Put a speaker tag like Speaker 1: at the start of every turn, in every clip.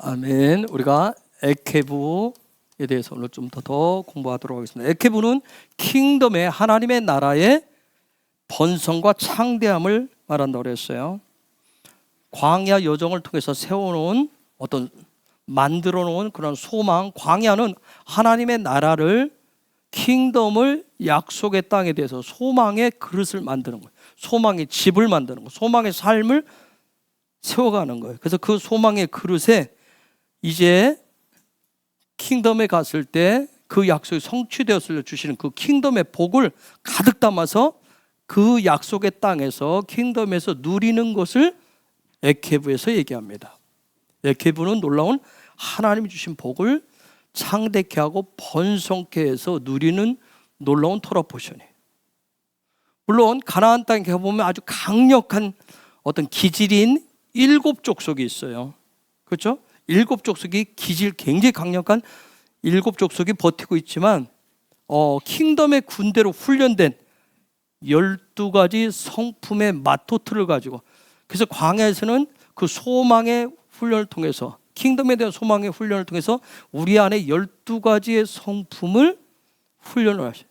Speaker 1: 아멘. 우리가 에케부에 대해서 오늘 좀 더 공부하도록 하겠습니다. 에케부는 킹덤의 하나님의 나라의 번성과 창대함을 말한다고 그랬어요. 광야 여정을 통해서 세워놓은 어떤 만들어 놓은 그런 소망, 광야는 하나님의 나라를 킹덤을 약속의 땅에 대해서 소망의 그릇을 만드는 거예요. 소망의 집을 만드는 거예요. 소망의 삶을 세워가는 거예요. 그래서 그 소망의 그릇에 이제 킹덤에 갔을 때 그 약속이 성취되었을 때 주시는 그 킹덤의 복을 가득 담아서 그 약속의 땅에서 킹덤에서 누리는 것을 에케부에서 얘기합니다. 에케부는 놀라운 하나님이 주신 복을 창대케 하고 번성케 해서 누리는 놀라운 토라 포션이에요. 물론 가나안 땅에 가보면 아주 강력한 어떤 기질인 7 족속이 있어요. 그렇죠? 7 족속이 기질 굉장히 강력한 7 족속이 버티고 있지만 킹덤의 군대로 훈련된 12가지 성품의 마토트를 가지고, 그래서 광야에서는 그 소망의 훈련을 통해서, 킹덤에 대한 소망의 훈련을 통해서 우리 안에 12가지의 성품을 훈련을 하셔요.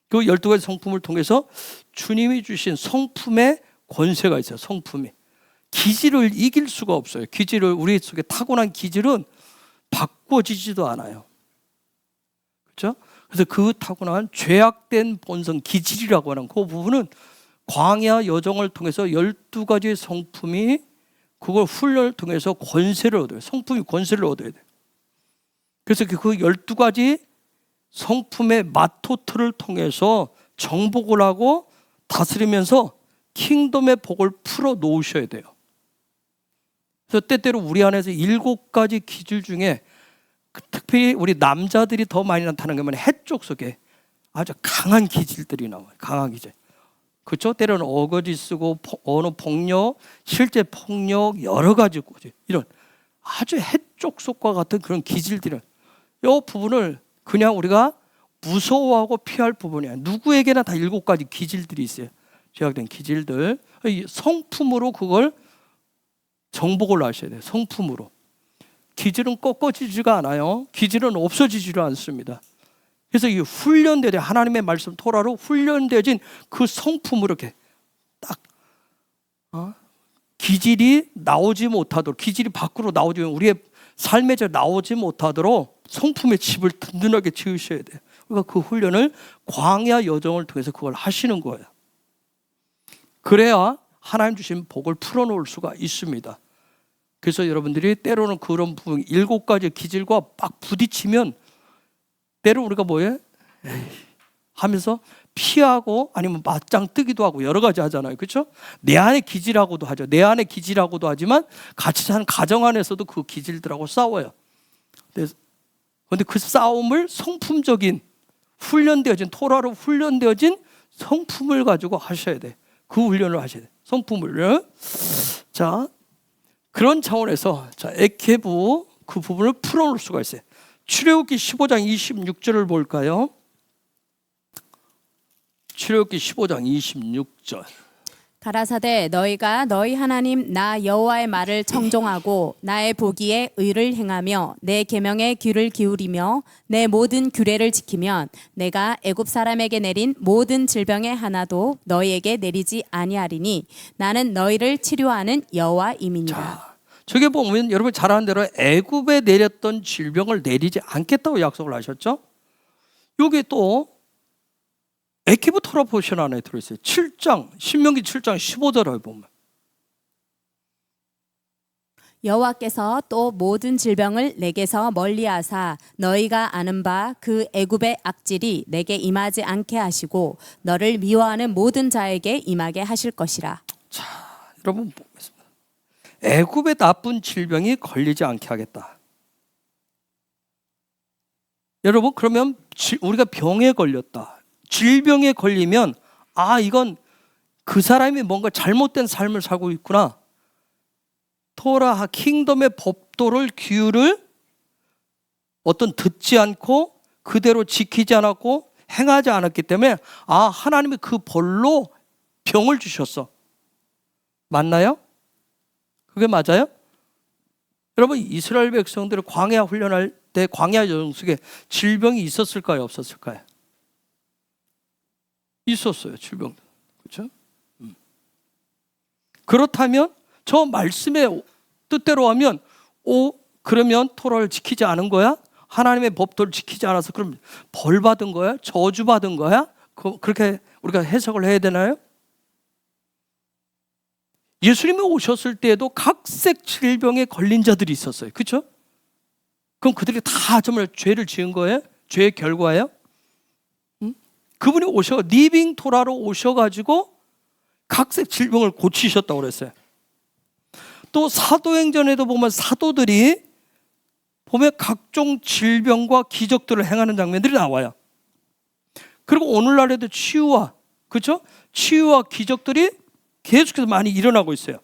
Speaker 1: 그 12가지 성품을 통해서 주님이 주신 성품의 권세가 있어요. 성품이 기질을 이길 수가 없어요. 기질을, 우리 속에 타고난 기질은 바꿔지지도 않아요. 그렇죠? 그래서 그 타고난 죄악된 본성 기질이라고 하는 그 부분은 광야 여정을 통해서 12가지의 성품이 그걸 훈련을 통해서 권세를 얻어요. 성품이 권세를 얻어야 돼요. 그래서 그 12가지 성품의 마토트를 통해서 정복을 하고 다스리면서 킹덤의 복을 풀어 놓으셔야 돼요. 그래서 때때로 우리 안에서 7가지 기질 중에 특별히 우리 남자들이 더 많이 나타나는 게 뭐냐면 해쪽 속에 아주 강한 기질들이 나와요. 강한 기질. 그렇죠? 때로는 어거지 쓰고 언어 폭력, 실제 폭력, 여러 가지 이런 아주 해쪽 속과 같은 그런 기질들은 이 부분을 그냥 우리가 무서워하고 피할 부분이야. 누구에게나 다 7가지 기질들이 있어요. 죄악된 기질들. 성품으로 그걸 정복을 하셔야 돼요. 성품으로. 기질은 꺾어지지가 않아요. 기질은 없어지지를 않습니다. 그래서 이 훈련되어진 하나님의 말씀 토라로 훈련되어진 그 성품으로 이렇게 딱 기질이 나오지 못하도록, 기질이 밖으로 나오지, 우리의 삶에 나오지 못하도록 성품의 집을 든든하게 지으셔야 돼요. 그러니까 그 훈련을 광야 여정을 통해서 그걸 하시는 거예요. 그래야 하나님 주신 복을 풀어놓을 수가 있습니다. 그래서 여러분들이 때로는 그런 부분 7가지 기질과 막 부딪히면 때로 우리가 뭐해? 하면서 피하고 아니면 맞짱 뜨기도 하고 여러 가지 하잖아요. 그렇죠? 내 안에 기질하고도 하죠. 내 안에 기질하고도 하지만 같이 사는 가정 안에서도 그 기질들하고 싸워요. 그런데 그 싸움을 성품적인 훈련되어진 토라로 훈련되어진 성품을 가지고 하셔야 돼. 그 훈련을 하셔야 돼. 성품을. 자, 그런 차원에서 에케부 그 부분을 풀어놓을 수가 있어요. 출애굽기 15장 26절을 볼까요? 출애굽기 15장 26절.
Speaker 2: 가라사대 너희가 너희 하나님 나 여호와의 말을 청종하고 나의 보기에 의를 행하며 내 계명에 귀를 기울이며 내 모든 규례를 지키면 내가 애굽 사람에게 내린 모든 질병의 하나도 너희에게 내리지 아니하리니 나는 너희를 치료하는 여호와임이니라.
Speaker 1: 자, 저게 보면 여러분 잘 아는 대로 애굽에 내렸던 질병을 내리지 않겠다고 약속을 하셨죠? 여기 또 에케부 토라 포션 안에 들어있어요. 7장, 신명기 7장 15절을 보면
Speaker 2: 여호와께서 또 모든 질병을 내게서 멀리하사 너희가 아는 바 그 애굽의 악질이 내게 임하지 않게 하시고 너를 미워하는 모든 자에게 임하게 하실 것이라.
Speaker 1: 자, 여러분 보겠습니다. 애굽의 나쁜 질병이 걸리지 않게 하겠다. 여러분 그러면 우리가 병에 걸렸다, 질병에 걸리면 이건 그 사람이 뭔가 잘못된 삶을 살고 있구나. 토라 킹덤의 법도를 규율을 듣지 않고 그대로 지키지 않았고 행하지 않았기 때문에 하나님이 그 벌로 병을 주셨어. 맞나요? 그게 맞아요? 여러분, 이스라엘 백성들이 광야 훈련할 때 광야 여정 속에 질병이 있었을까요, 없었을까요? 있었어요, 질병. 그렇죠? 그렇다면 저 말씀의 뜻대로 하면 그러면 토라를 지키지 않은 거야? 하나님의 법도를 지키지 않아서 그럼 벌 받은 거야? 저주 받은 거야? 그렇게 우리가 해석을 해야 되나요? 예수님이 오셨을 때에도 각색 질병에 걸린 자들이 있었어요. 그렇죠? 그럼 그들이 다 정말 죄를 지은 거예요? 죄의 결과예요? 그분이 리빙 토라로 오셔가지고 각색 질병을 고치셨다고 그랬어요. 또 사도행전에도 보면 사도들이 보면 각종 질병과 기적들을 행하는 장면들이 나와요. 그리고 오늘날에도 치유와, 그렇죠? 치유와 기적들이 계속해서 많이 일어나고 있어요.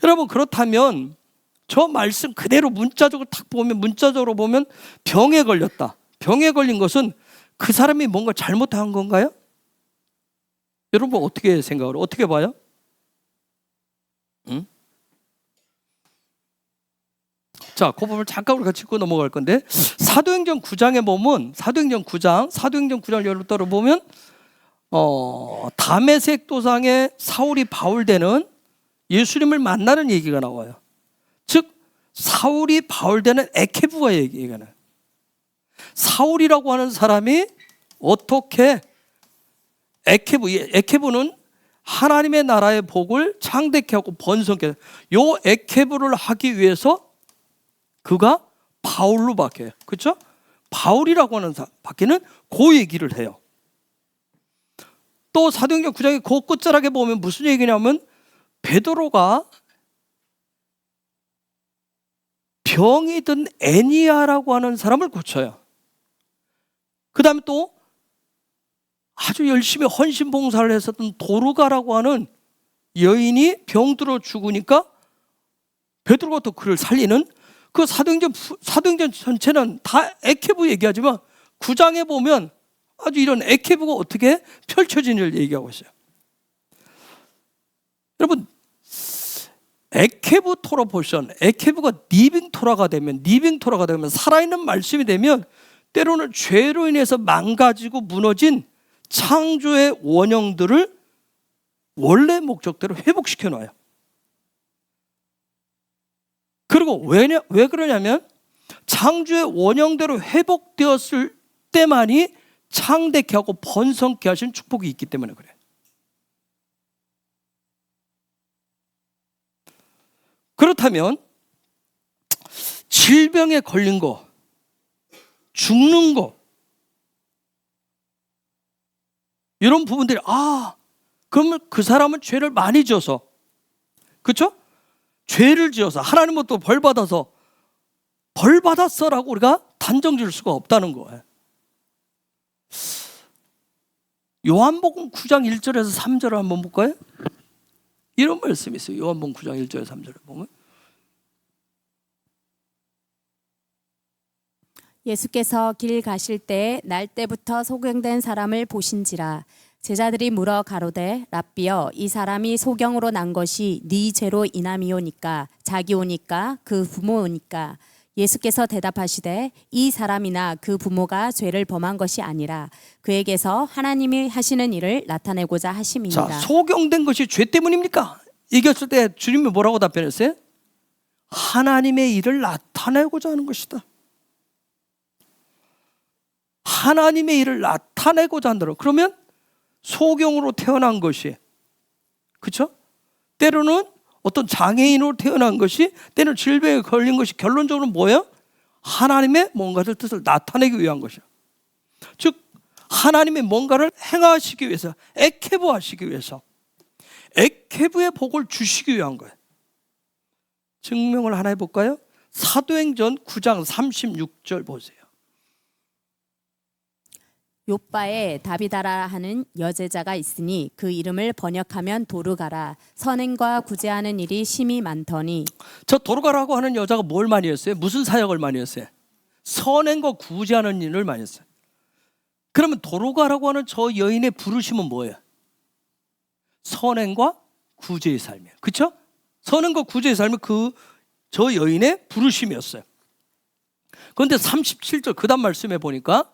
Speaker 1: 여러분, 그렇다면 저 말씀 그대로 문자적으로 보면 병에 걸렸다. 병에 걸린 것은 그 사람이 뭔가 잘못한 건가요? 여러분 어떻게 생각을 어떻게 봐요? 자, 그 부분을 잠깐 우리가 짚고 넘어갈 건데, 사도행전 9장에 보면 사도행전 9장을 열로 보면 다메섹 도상에 사울이 바울되는 예수님을 만나는 얘기가 나와요. 즉 사울이 바울되는 에케부가 얘기가 나요. 사울이라고 하는 사람이 어떻게 에케부는 하나님의 나라의 복을 창대케 하고 번성케, 요 에케부를 하기 위해서 그가 바울로 바뀌어요. 그렇죠? 바울이라고 하는 사람 바뀌는 그 얘기를 해요. 또 사도행전 9장의 그 끝자락에 보면 무슨 얘기냐면 베드로가 병이 든 애니아라고 하는 사람을 고쳐요. 그 다음에 또 아주 열심히 헌신 봉사를 했었던 도르가라고 하는 여인이 병들어 죽으니까 베드로가 또 그를 살리는, 그 사도행전 전체는 다 에케부 얘기하지만 9장에 보면 아주 이런 에케부가 어떻게 펼쳐지는지를 얘기하고 있어요. 여러분, 에케부 토라 포션, 에케부가 리빙 토라가 되면 살아있는 말씀이 되면 때로는 죄로 인해서 망가지고 무너진 창조의 원형들을 원래 목적대로 회복시켜 놔요. 그리고 왜 그러냐면 창조의 원형대로 회복되었을 때만이 창대케 하고 번성케 하신 축복이 있기 때문에 그래요. 그렇다면 질병에 걸린 거, 죽는 거, 이런 부분들이 그러면 그 사람은 죄를 많이 지어서, 그렇죠? 죄를 지어서 하나님부터 벌 받았어라고 우리가 단정 지을 수가 없다는 거예요. 요한복음 9장 1절에서 3절을 한번 볼까요? 이런 말씀이 있어요. 요한복음 9장 1절에서 3절을 보면
Speaker 2: 예수께서 길 가실 때 날 때부터 소경된 사람을 보신지라. 제자들이 물어 가로되 랍비여, 이 사람이 소경으로 난 것이 네 죄로 인함이오니까 자기오니까 그 부모오니까. 예수께서 대답하시되 이 사람이나 그 부모가 죄를 범한 것이 아니라 그에게서 하나님이 하시는 일을 나타내고자 하심이니라.
Speaker 1: 자, 소경된 것이 죄 때문입니까? 이겼을 때 주님이 뭐라고 답변했어요? 하나님의 일을 나타내고자 하는 것이다. 하나님의 일을 나타내고자 한다. 그러면 소경으로 태어난 것이, 그렇죠? 때로는 어떤 장애인으로 태어난 것이, 때로는 질병에 걸린 것이 결론적으로 뭐예요? 하나님의 뭔가를 뜻을 나타내기 위한 것이야. 즉 하나님의 뭔가를 행하시기 위해서, 에케부 하시기 위해서, 에케부의 복을 주시기 위한 거예요. 증명을 하나 해볼까요? 사도행전 9장 36절 보세요.
Speaker 2: 욥바에 다비다라 하는 여제자가 있으니 그 이름을 번역하면 도르가라. 선행과 구제하는 일이 심히 많더니.
Speaker 1: 저 도르가라고 하는 여자가 뭘 많이 했어요? 무슨 사역을 많이 했어요? 선행과 구제하는 일을 많이 했어요. 그러면 도르가라고 하는 저 여인의 부르심은 뭐예요? 선행과 구제의 삶이에요. 그렇죠? 선행과 구제의 삶은 그 저 여인의 부르심이었어요. 그런데 37절 그 다음 말씀에 보니까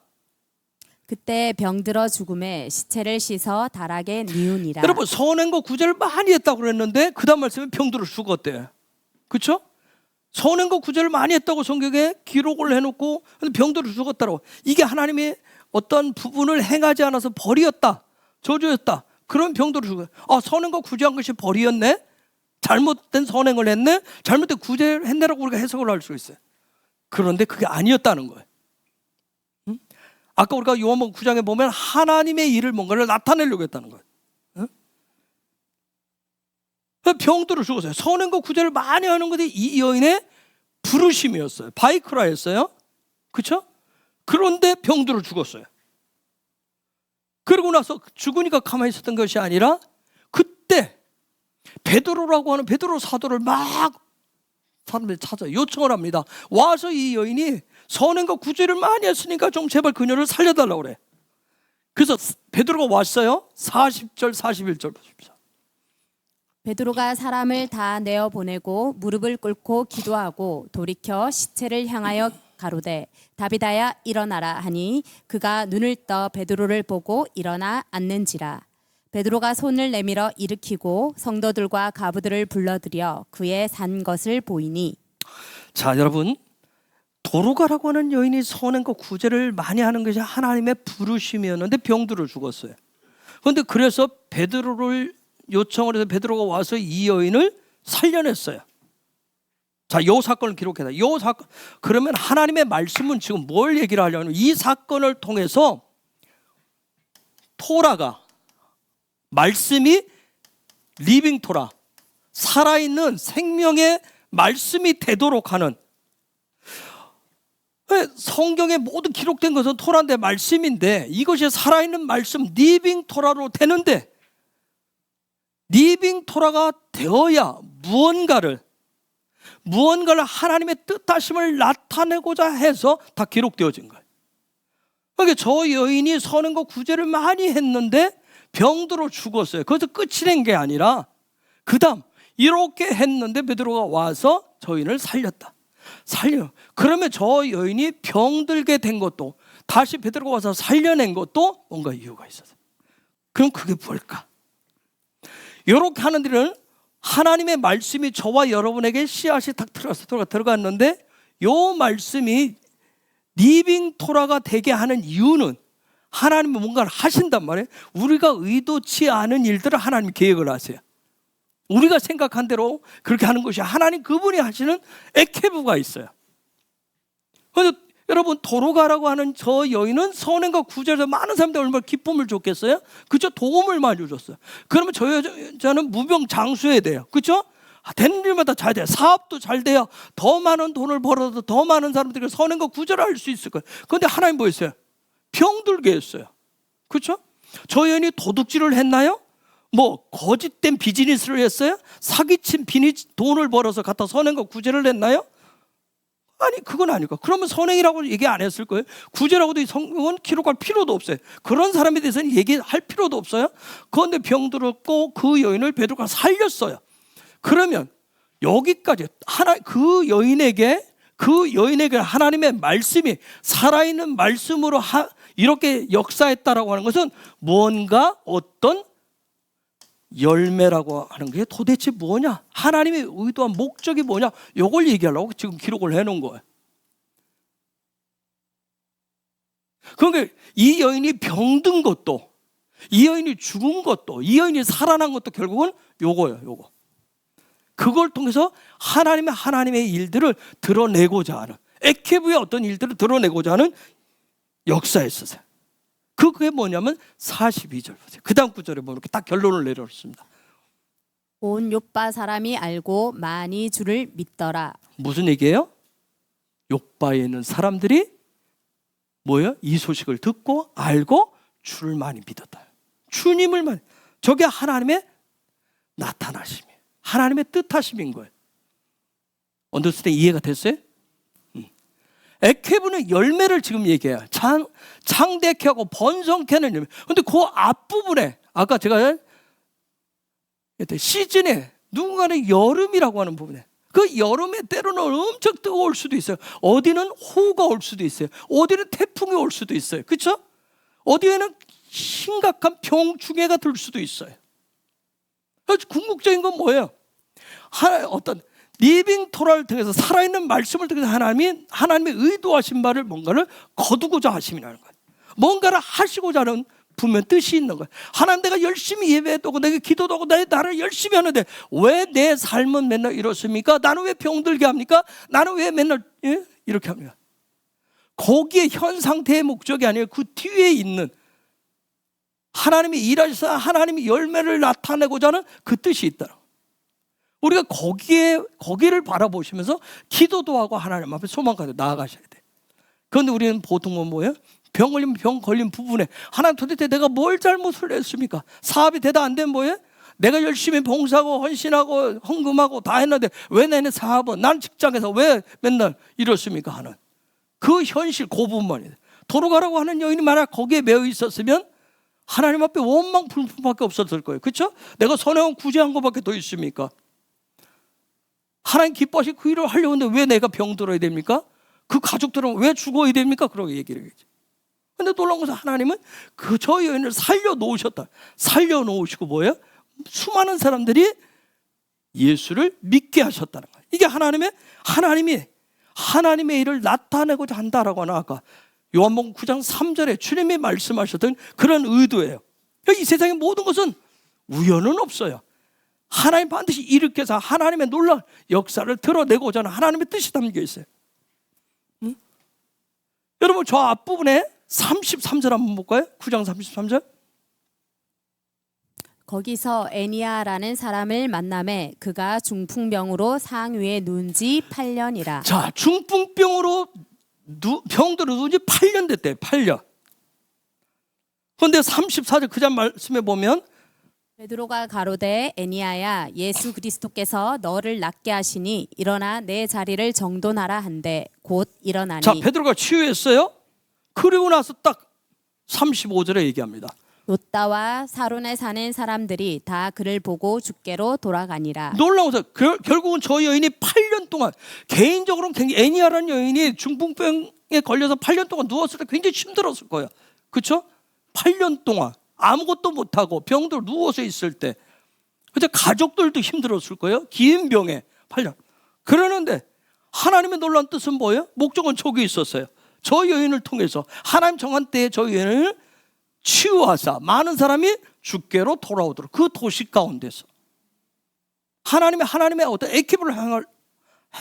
Speaker 2: 그때 병들어 죽음에 시체를 씻어 다락에 뉘우니라.
Speaker 1: 여러분 선행과 구제를 많이 했다고 그랬는데 그 다음 말씀에 병들어 죽었대. 그렇죠? 선행과 구제를 많이 했다고 성경에 기록을 해놓고 병들어 죽었다고. 이게 하나님의 어떤 부분을 행하지 않아서 벌이었다, 저주였다. 그런 병들어 죽어요. 선행과 구제한 것이 벌이었네. 잘못된 선행을 했네. 잘못된 구제를 했네라고 우리가 해석을 할 수 있어요. 그런데 그게 아니었다는 거예요. 아까 우리가 요한복음 9장에 보면 하나님의 일을 뭔가를 나타내려고 했다는 거예요. 병들어 죽었어요. 선행과 구제를 많이 하는 것이 이 여인의 부르심이었어요. 바이크라였어요. 그렇죠? 그런데 병들어 죽었어요. 그러고 나서 죽으니까 가만히 있었던 것이 아니라 그때 베드로라고 하는 베드로 사도를 막 사람들이 찾아 요청을 합니다. 와서 이 여인이 선행과 구제를 많이 했으니까 좀 제발 그녀를 살려달라고 그래. 그래서 베드로가 왔어요. 40절 41절 보십시오.
Speaker 2: 베드로가 사람을 다 내어 보내고 무릎을 꿇고 기도하고 돌이켜 시체를 향하여 가로되 다비다야 일어나라 하니 그가 눈을 떠 베드로를 보고 일어나 앉는지라. 베드로가 손을 내밀어 일으키고 성도들과 가부들을 불러들여 그의 산 것을 보이니.
Speaker 1: 자, 여러분, 도로가라고 하는 여인이 선행과 구제를 많이 하는 것이 하나님의 부르심이었는데 병들어 죽었어요. 그런데 그래서 베드로를 요청을 해서 베드로가 와서 이 여인을 살려냈어요. 자, 요 사건을 기록해다. 요 사건, 그러면 하나님의 말씀은 지금 뭘 얘기를 하려면 이 사건을 통해서 토라가, 말씀이 리빙 토라, 살아있는 생명의 말씀이 되도록 하는, 성경에 모두 기록된 것은 토라인데 말씀인데 이것이 살아있는 말씀 리빙 토라로 되는데, 리빙 토라가 되어야 무언가를 하나님의 뜻하심을 나타내고자 해서 다 기록되어진 거예요. 그러니까 저 여인이 선행과 구제를 많이 했는데 병들어 죽었어요. 그것도 끝이 된 게 아니라 그 다음 이렇게 했는데 베드로가 와서 저 여인을 살렸다. 그러면 저 여인이 병들게 된 것도 다시 베드로가 와서 살려낸 것도 뭔가 이유가 있어서. 그럼 그게 뭘까? 이렇게 하는 데는 하나님의 말씀이 저와 여러분에게 씨앗이 딱 들어갔는데 이 말씀이 리빙 토라가 되게 하는 이유는 하나님이 뭔가를 하신단 말이에요. 우리가 의도치 않은 일들을 하나님이 계획을 하세요. 우리가 생각한 대로 그렇게 하는 것이 하나님 그분이 하시는 에케부가 있어요. 그래서 여러분 도로가라고 하는 저 여인은 선행과 구제에서 많은 사람들이 얼마나 기쁨을 줬겠어요? 그죠? 도움을 많이 줬어요. 그러면 저 여자는 무병장수해야 돼요. 그죠? 되는 일마다 잘 돼요. 사업도 잘 돼요. 더 많은 돈을 벌어도 더 많은 사람들이 선행과 구제를 할 수 있을 거예요. 그런데 하나님 뭐 했어요? 병들게 했어요. 그렇죠? 저 여인이 도둑질을 했나요? 뭐 거짓된 비즈니스를 했어요? 사기친 돈을 벌어서 갖다 선행과 구제를 했나요? 아니, 그건 아닐까. 그러면 선행이라고 얘기 안 했을 거예요. 구제라고도 성경은 기록할 필요도 없어요. 그런 사람에 대해서는 얘기할 필요도 없어요. 그런데 병들었고 그 여인을 베드로가 살렸어요. 그러면 여기까지 그 여인에게 하나님의 말씀이 살아있는 말씀으로 이렇게 역사했다라고 하는 것은 뭔가 어떤 열매라고 하는 게 도대체 뭐냐? 하나님의 의도한 목적이 뭐냐? 이걸 얘기하려고 지금 기록을 해놓은 거예요. 그러니까 이 여인이 병든 것도, 이 여인이 죽은 것도, 이 여인이 살아난 것도 결국은 요거예요. 요거. 그걸 통해서 하나님의 일들을 드러내고자 하는, 에케부의 어떤 일들을 드러내고자 하는 역사였어요. 그게 뭐냐면 42절 보세요. 그 다음 구절에 보면 이렇게 딱 결론을 내렸습니다.
Speaker 2: 온 욥바 사람이 알고 많이 주를 믿더라.
Speaker 1: 무슨 얘기예요? 욥바에 있는 사람들이 뭐예요? 이 소식을 듣고 알고 주를 많이 믿었다. 주님을 많이. 저게 하나님의 나타나심이에요. 하나님의 뜻하심인 거예요. 언더스탠 이해가 됐어요? 에케부는 열매를 지금 얘기해요. 창대케 하고 번성케 하는 열매. 그런데 그 앞부분에 아까 제가 시즌에 누군가는 여름이라고 하는 부분에 그 여름에 때로는 엄청 뜨거울 수도 있어요. 어디는 호우가 올 수도 있어요. 어디는 태풍이 올 수도 있어요. 그렇죠? 어디에는 심각한 병충해가 들 수도 있어요. 그래서 궁극적인 건 뭐예요? 어떤 리빙 토라를 통해서 살아있는 말씀을 통해서 하나님의 의도하신 바를 뭔가를 거두고자 하심이라는 거예요. 뭔가를 하시고자 하는 분명 뜻이 있는 거예요. 하나님, 내가 열심히 예배도 하고 내가 기도도 하고 내 나를 열심히 하는데 왜 내 삶은 맨날 이렇습니까? 나는 왜 병들게 합니까? 나는 왜 맨날 이렇게 합니까? 거기에 현 상태의 목적이 아니에요. 그 뒤에 있는 하나님이 일하셔서 하나님이 열매를 나타내고자 하는 그 뜻이 있다. 우리가 거기를 바라보시면서 기도도 하고 하나님 앞에 소망까지 나아가셔야 돼. 그런데 우리는 보통은 뭐예요? 병 걸린 부분에 하나님, 도대체 내가 뭘 잘못을 했습니까? 사업이 되다 안 되면 뭐예요? 내가 열심히 봉사하고 헌신하고 헌금하고 다 했는데 왜 내는 사업은, 난 직장에서 왜 맨날 이렇습니까? 하는 그 현실, 그 부분만이에요. 도로 가라고 하는 여인이 만약 거기에 매여 있었으면 하나님 앞에 원망 불평밖에 없었을 거예요. 그렇죠? 내가 선행은 구제한 것밖에 더 있습니까? 하나님 기뻐하시고 그 일을 하려고 하는데 왜 내가 병들어야 됩니까? 그 가족들은 왜 죽어야 됩니까? 그러고 얘기를 하겠죠. 그런데 놀라운 것은 하나님은 저 여인을 살려놓으셨다. 살려놓으시고 뭐예요? 수많은 사람들이 예수를 믿게 하셨다는 거예요. 이게 하나님의 일을 나타내고자 한다라고 하나 아까 요한복음 9장 3절에 주님이 말씀하셨던 그런 의도예요. 이 세상의 모든 것은 우연은 없어요. 하나님 반드시 일으켜서 하나님의 놀라운 역사를 드러내고자 하는 하나님의 뜻이 담겨 있어요. 응? 여러분, 저 앞부분에 33절 한번 볼까요? 9장 33절.
Speaker 2: 거기서 애니야라는 사람을 만나매 그가 중풍병으로 상위에 누운 지 8년이라.
Speaker 1: 자, 중풍병으로 병들어 누운 지 8년 됐대요. 8년. 그런데 34절 그 장 말씀에 보면
Speaker 2: 베드로가 가로되 애니야야, 예수 그리스도께서 너를 낫게 하시니 일어나 내 자리를 정돈하라 한데 곧 일어나니.
Speaker 1: 자, 베드로가 치유했어요. 그리고 나서 딱 35절에 얘기합니다.
Speaker 2: 롯다와 사론에 사는 사람들이 다 그를 보고 주께로 돌아가니라.
Speaker 1: 놀라운 것은 결국은 저 여인이 8년 동안, 개인적으로는 굉장히 애니야라는 여인이 중풍병에 걸려서 8년 동안 누웠을 때 굉장히 힘들었을 거예요. 그렇죠? 8년 동안 아무것도 못하고 병들 누워서 있을 때, 그죠? 가족들도 힘들었을 거예요. 긴 병에 8년. 그러는데 하나님의 놀라운 뜻은 뭐예요? 목적은 저기 있었어요. 저 여인을 통해서 하나님 정한 때에 저 여인을 치유하사 많은 사람이 주께로 돌아오도록 그 도시 가운데서 하나님의 어떤 액티브를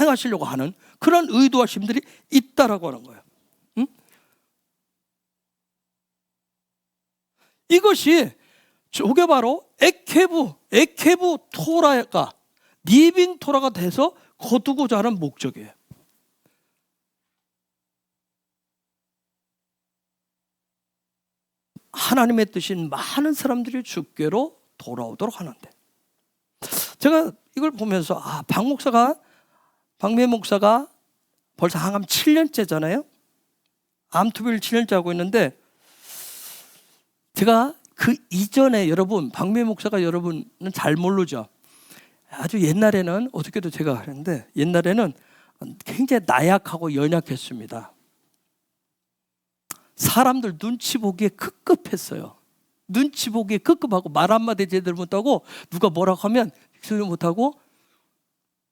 Speaker 1: 행하시려고 하는 그런 의도하심들이 있다라고 하는 거예요. 응? 이것이 저게 바로 에케부 토라가 리빙 토라가 돼서 거두고자 하는 목적이에요. 하나님의 뜻인 많은 사람들이 주께로 돌아오도록 하는데, 제가 이걸 보면서 박매 목사가 벌써 항암 7년째잖아요. 암투비를 7년째 하고 있는데, 제가 그 이전에 박매 목사가 여러분은 잘 모르죠. 아주 옛날에는 어저께도 제가 하는데 옛날에는 굉장히 나약하고 연약했습니다. 사람들 눈치 보기에 급급했어요. 눈치 보기에 급급하고 말 한마디 제대로 못하고 누가 뭐라고 하면 제대로 못하고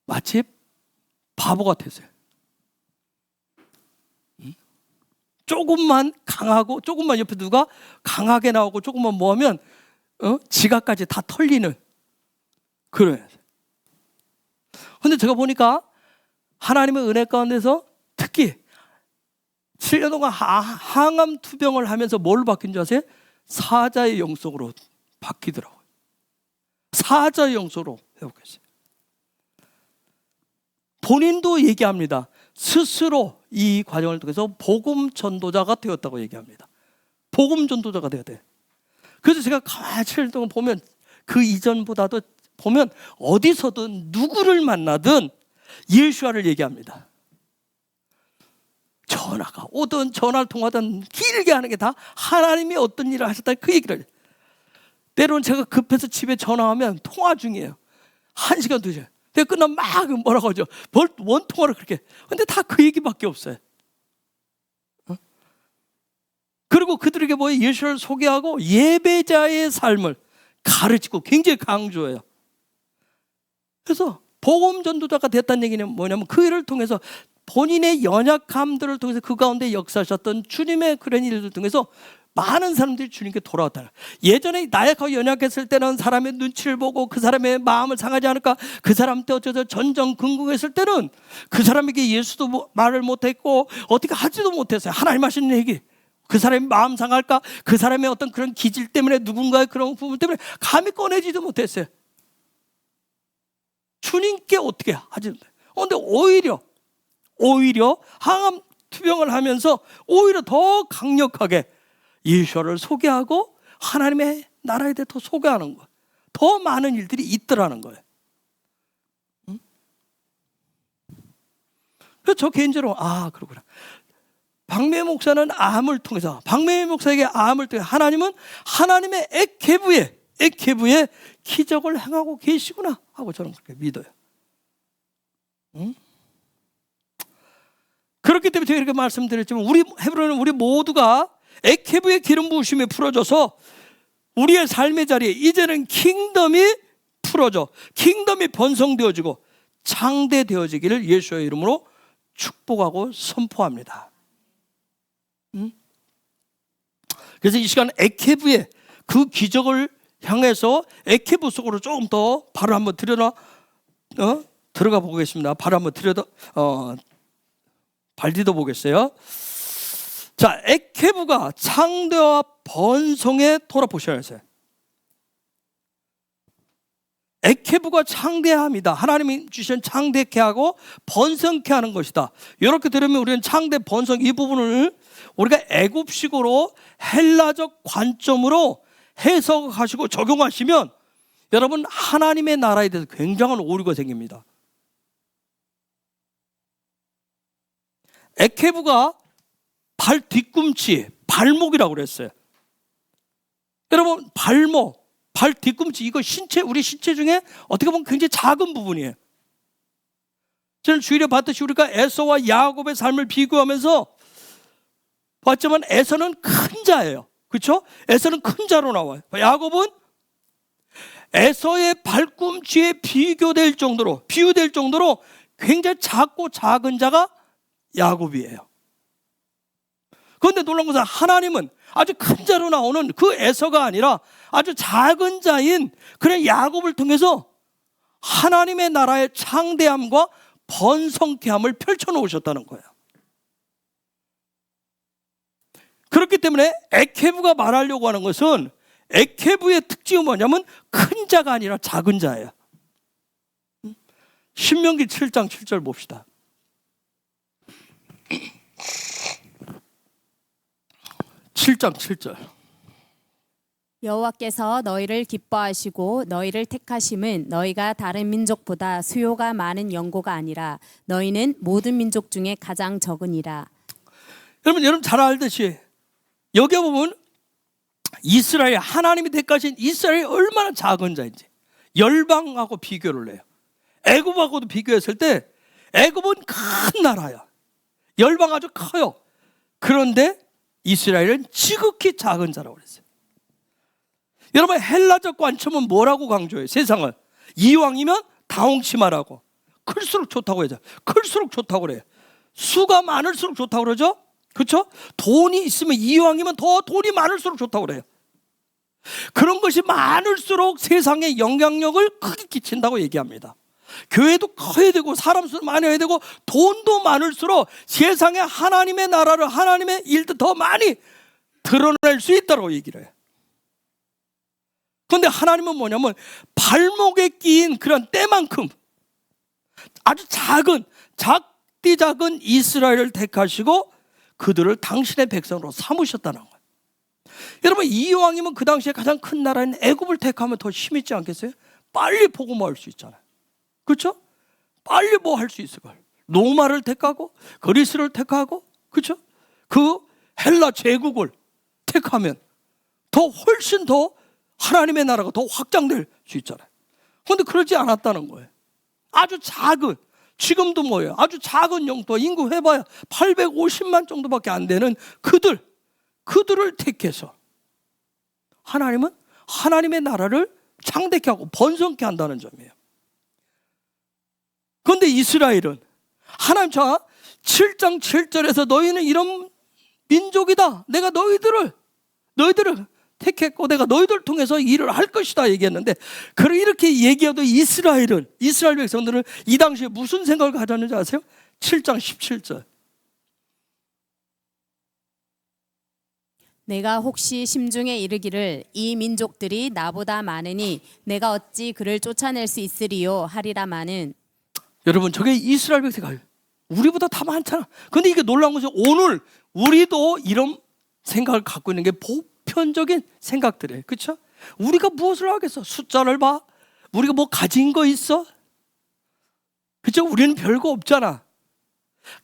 Speaker 1: 마치 바보 같았어요. 조금만 강하고 조금만 옆에 누가 강하게 나오고 조금만 뭐하면 지갑까지 다 털리는 그래. 그런데 제가 보니까 하나님의 은혜 가운데서 특히 7년 동안 항암 투병을 하면서 뭘 바뀐 줄 아세요? 사자의 영성으로 바뀌더라고요. 사자의 영성으로 회복했어요. 본인도 얘기합니다. 스스로 이 과정을 통해서 복음 전도자가 되었다고 얘기합니다. 복음 전도자가 되어야 돼. 그래서 제가 가만히 7년 동안 보면 그 이전보다도 보면 어디서든 누구를 만나든 예수와를 얘기합니다. 전화가 오든 전화를 통하든 길게 하는 게 다 하나님이 어떤 일을 하셨다 그 얘기를 해요. 때로는 제가 급해서 집에 전화하면 통화 중이에요. 1시간 2시간. 근데 끝나면 막 뭐라고 하죠? 원통으로 그렇게. 근데 다 그 얘기밖에 없어요. 그리고 그들에게 예수를 소개하고 예배자의 삶을 가르치고 굉장히 강조해요. 그래서 복음 전도자가 됐다는 얘기는 뭐냐면 그 일을 통해서 본인의 연약함들을 통해서 그 가운데 역사하셨던 주님의 그런 일들을 통해서 많은 사람들이 주님께 돌아왔다. 예전에 나약하고 연약했을 때는 사람의 눈치를 보고 그 사람의 마음을 상하지 않을까, 그 사람 때 어쩌서 전전긍긍했을 때는 그 사람에게 예수도 말을 못했고 어떻게 하지도 못했어요. 하나님 하시는 얘기, 그 사람의 마음 상할까, 그 사람의 어떤 그런 기질 때문에, 누군가의 그런 부분 때문에 감히 꺼내지도 못했어요. 주님께 어떻게 하지 못해요. 그런데 오히려 항암 투병을 하면서 오히려 더 강력하게 예수를 소개하고 하나님의 나라에 대해 더 소개하는 거예요. 더 많은 일들이 있더라는 거예요. 그래서 저 개인적으로 그렇구나. 박매일 목사는 암을 통해서, 박매일 목사에게 암을 통해 하나님은 하나님의 액케부에 기적을 행하고 계시구나 하고 저는 그렇게 믿어요. 그렇기 때문에 제가 이렇게 말씀드렸지만 우리 헤브론은 우리 모두가 액케부의 기름 부으심이 풀어져서 우리의 삶의 자리에 이제는 킹덤이 풀어져, 킹덤이 번성되어지고 창대되어지기를 예수의 이름으로 축복하고 선포합니다. 그래서 이 시간 액케부의 그 기적을 향해서 액케부 속으로 조금 더 바로 한번 들어가 보겠습니다. 바로 한번 발디뎌 보겠어요. 자, 액케부가 창대와 번성에 돌아보셔야 했어요. 액케부가 창대합니다. 하나님이 주신 창대케 하고 번성케 하는 것이다. 이렇게 들으면 우리는 창대, 번성 이 부분을 우리가 애굽식으로 헬라적 관점으로 해석하시고 적용하시면 여러분 하나님의 나라에 대해서 굉장한 오류가 생깁니다. 액케부가 발 뒤꿈치, 발목이라고 그랬어요. 여러분 발 뒤꿈치, 이거 우리 신체 중에 어떻게 보면 굉장히 작은 부분이에요. 저는 주일에 봤듯이 우리가 에서와 야곱의 삶을 비교하면서 봤지만 에서는 큰 자예요. 그렇죠? 에서는 큰 자로 나와요. 야곱은 에서의 발꿈치에 비유될 정도로 굉장히 작고 작은 자가 야곱이에요. 그런데 놀라운 것은 하나님은 아주 큰 자로 나오는 그 에서가 아니라 아주 작은 자인 그런 야곱을 통해서 하나님의 나라의 창대함과 번성케함을 펼쳐놓으셨다는 거예요. 그렇기 때문에 액케부가 말하려고 하는 것은 액케부의 특징은 뭐냐면 큰 자가 아니라 작은 자예요. 신명기 7장 7절 봅시다.
Speaker 2: 여호와께서 너희를 기뻐하시고 너희를 택하심은 너희가 다른 민족보다 수요가 많은 연고가 아니라 너희는 모든 민족 중에 가장 적으니라.
Speaker 1: 여러분 잘 알듯이 여기 보면 이스라엘, 하나님이 택하신 이스라엘이 얼마나 작은 자인지 열방하고 비교를 해요. 애굽하고도 비교했을 때 애굽은 큰 나라야. 열방 아주 커요. 그런데 이스라엘은 지극히 작은 자라고 그랬어요. 여러분 헬라적 관점은 뭐라고 강조해요? 세상을 이왕이면 다홍치마라고, 클수록 좋다고 해요. 클수록 좋다고 그래요. 수가 많을수록 좋다고 그러죠. 그렇죠? 돈이 있으면 이왕이면 더 돈이 많을수록 좋다고 그래요. 그런 것이 많을수록 세상에 영향력을 크게 끼친다고 얘기합니다. 교회도 커야 되고 사람 수도 많아야 되고 돈도 많을수록 세상에 하나님의 나라를, 하나님의 일도 더 많이 드러낼 수 있다고 얘기를 해요. 그런데 하나님은 뭐냐면 발목에 끼인 그런 때만큼 아주 작은 이스라엘을 택하시고 그들을 당신의 백성으로 삼으셨다는 거예요. 여러분 이왕이면 그 당시에 가장 큰 나라인 애굽을 택하면 더 힘 있지 않겠어요? 빨리 복음화할 수 있잖아요. 그렇죠? 빨리 뭐 할 수 있을 걸. 로마를 택하고 그리스를 택하고, 그렇죠? 그 헬라 제국을 택하면 훨씬 더 하나님의 나라가 더 확장될 수 있잖아요. 그런데 그러지 않았다는 거예요. 아주 작은, 지금도 뭐예요? 아주 작은 영토, 인구 해봐야 850만 정도밖에 안 되는 그들을 택해서 하나님은 하나님의 나라를 창대케 하고 번성케 한다는 점이에요. 그런데 이스라엘은 하나님 자 7장 7절에서 너희는 이런 민족이다. 내가 너희들을 택했고 내가 너희들을 통해서 일을 할 것이다 얘기했는데, 이렇게 얘기해도 이스라엘 백성들은 이 당시에 무슨 생각을 가졌는지 아세요? 7장 17절.
Speaker 2: 내가 혹시 심중에 이르기를 이 민족들이 나보다 많으니 내가 어찌 그를 쫓아낼 수 있으리요 하리라마는.
Speaker 1: 여러분, 저게 이스라엘 백성이 우리보다 다 많잖아. 근데 이게 놀라운 것이 오늘 우리도 이런 생각을 갖고 있는 게 보편적인 생각들이에요. 그렇죠? 우리가 무엇을 하겠어? 숫자를 봐? 우리가 뭐 가진 거 있어? 그렇죠? 우리는 별거 없잖아.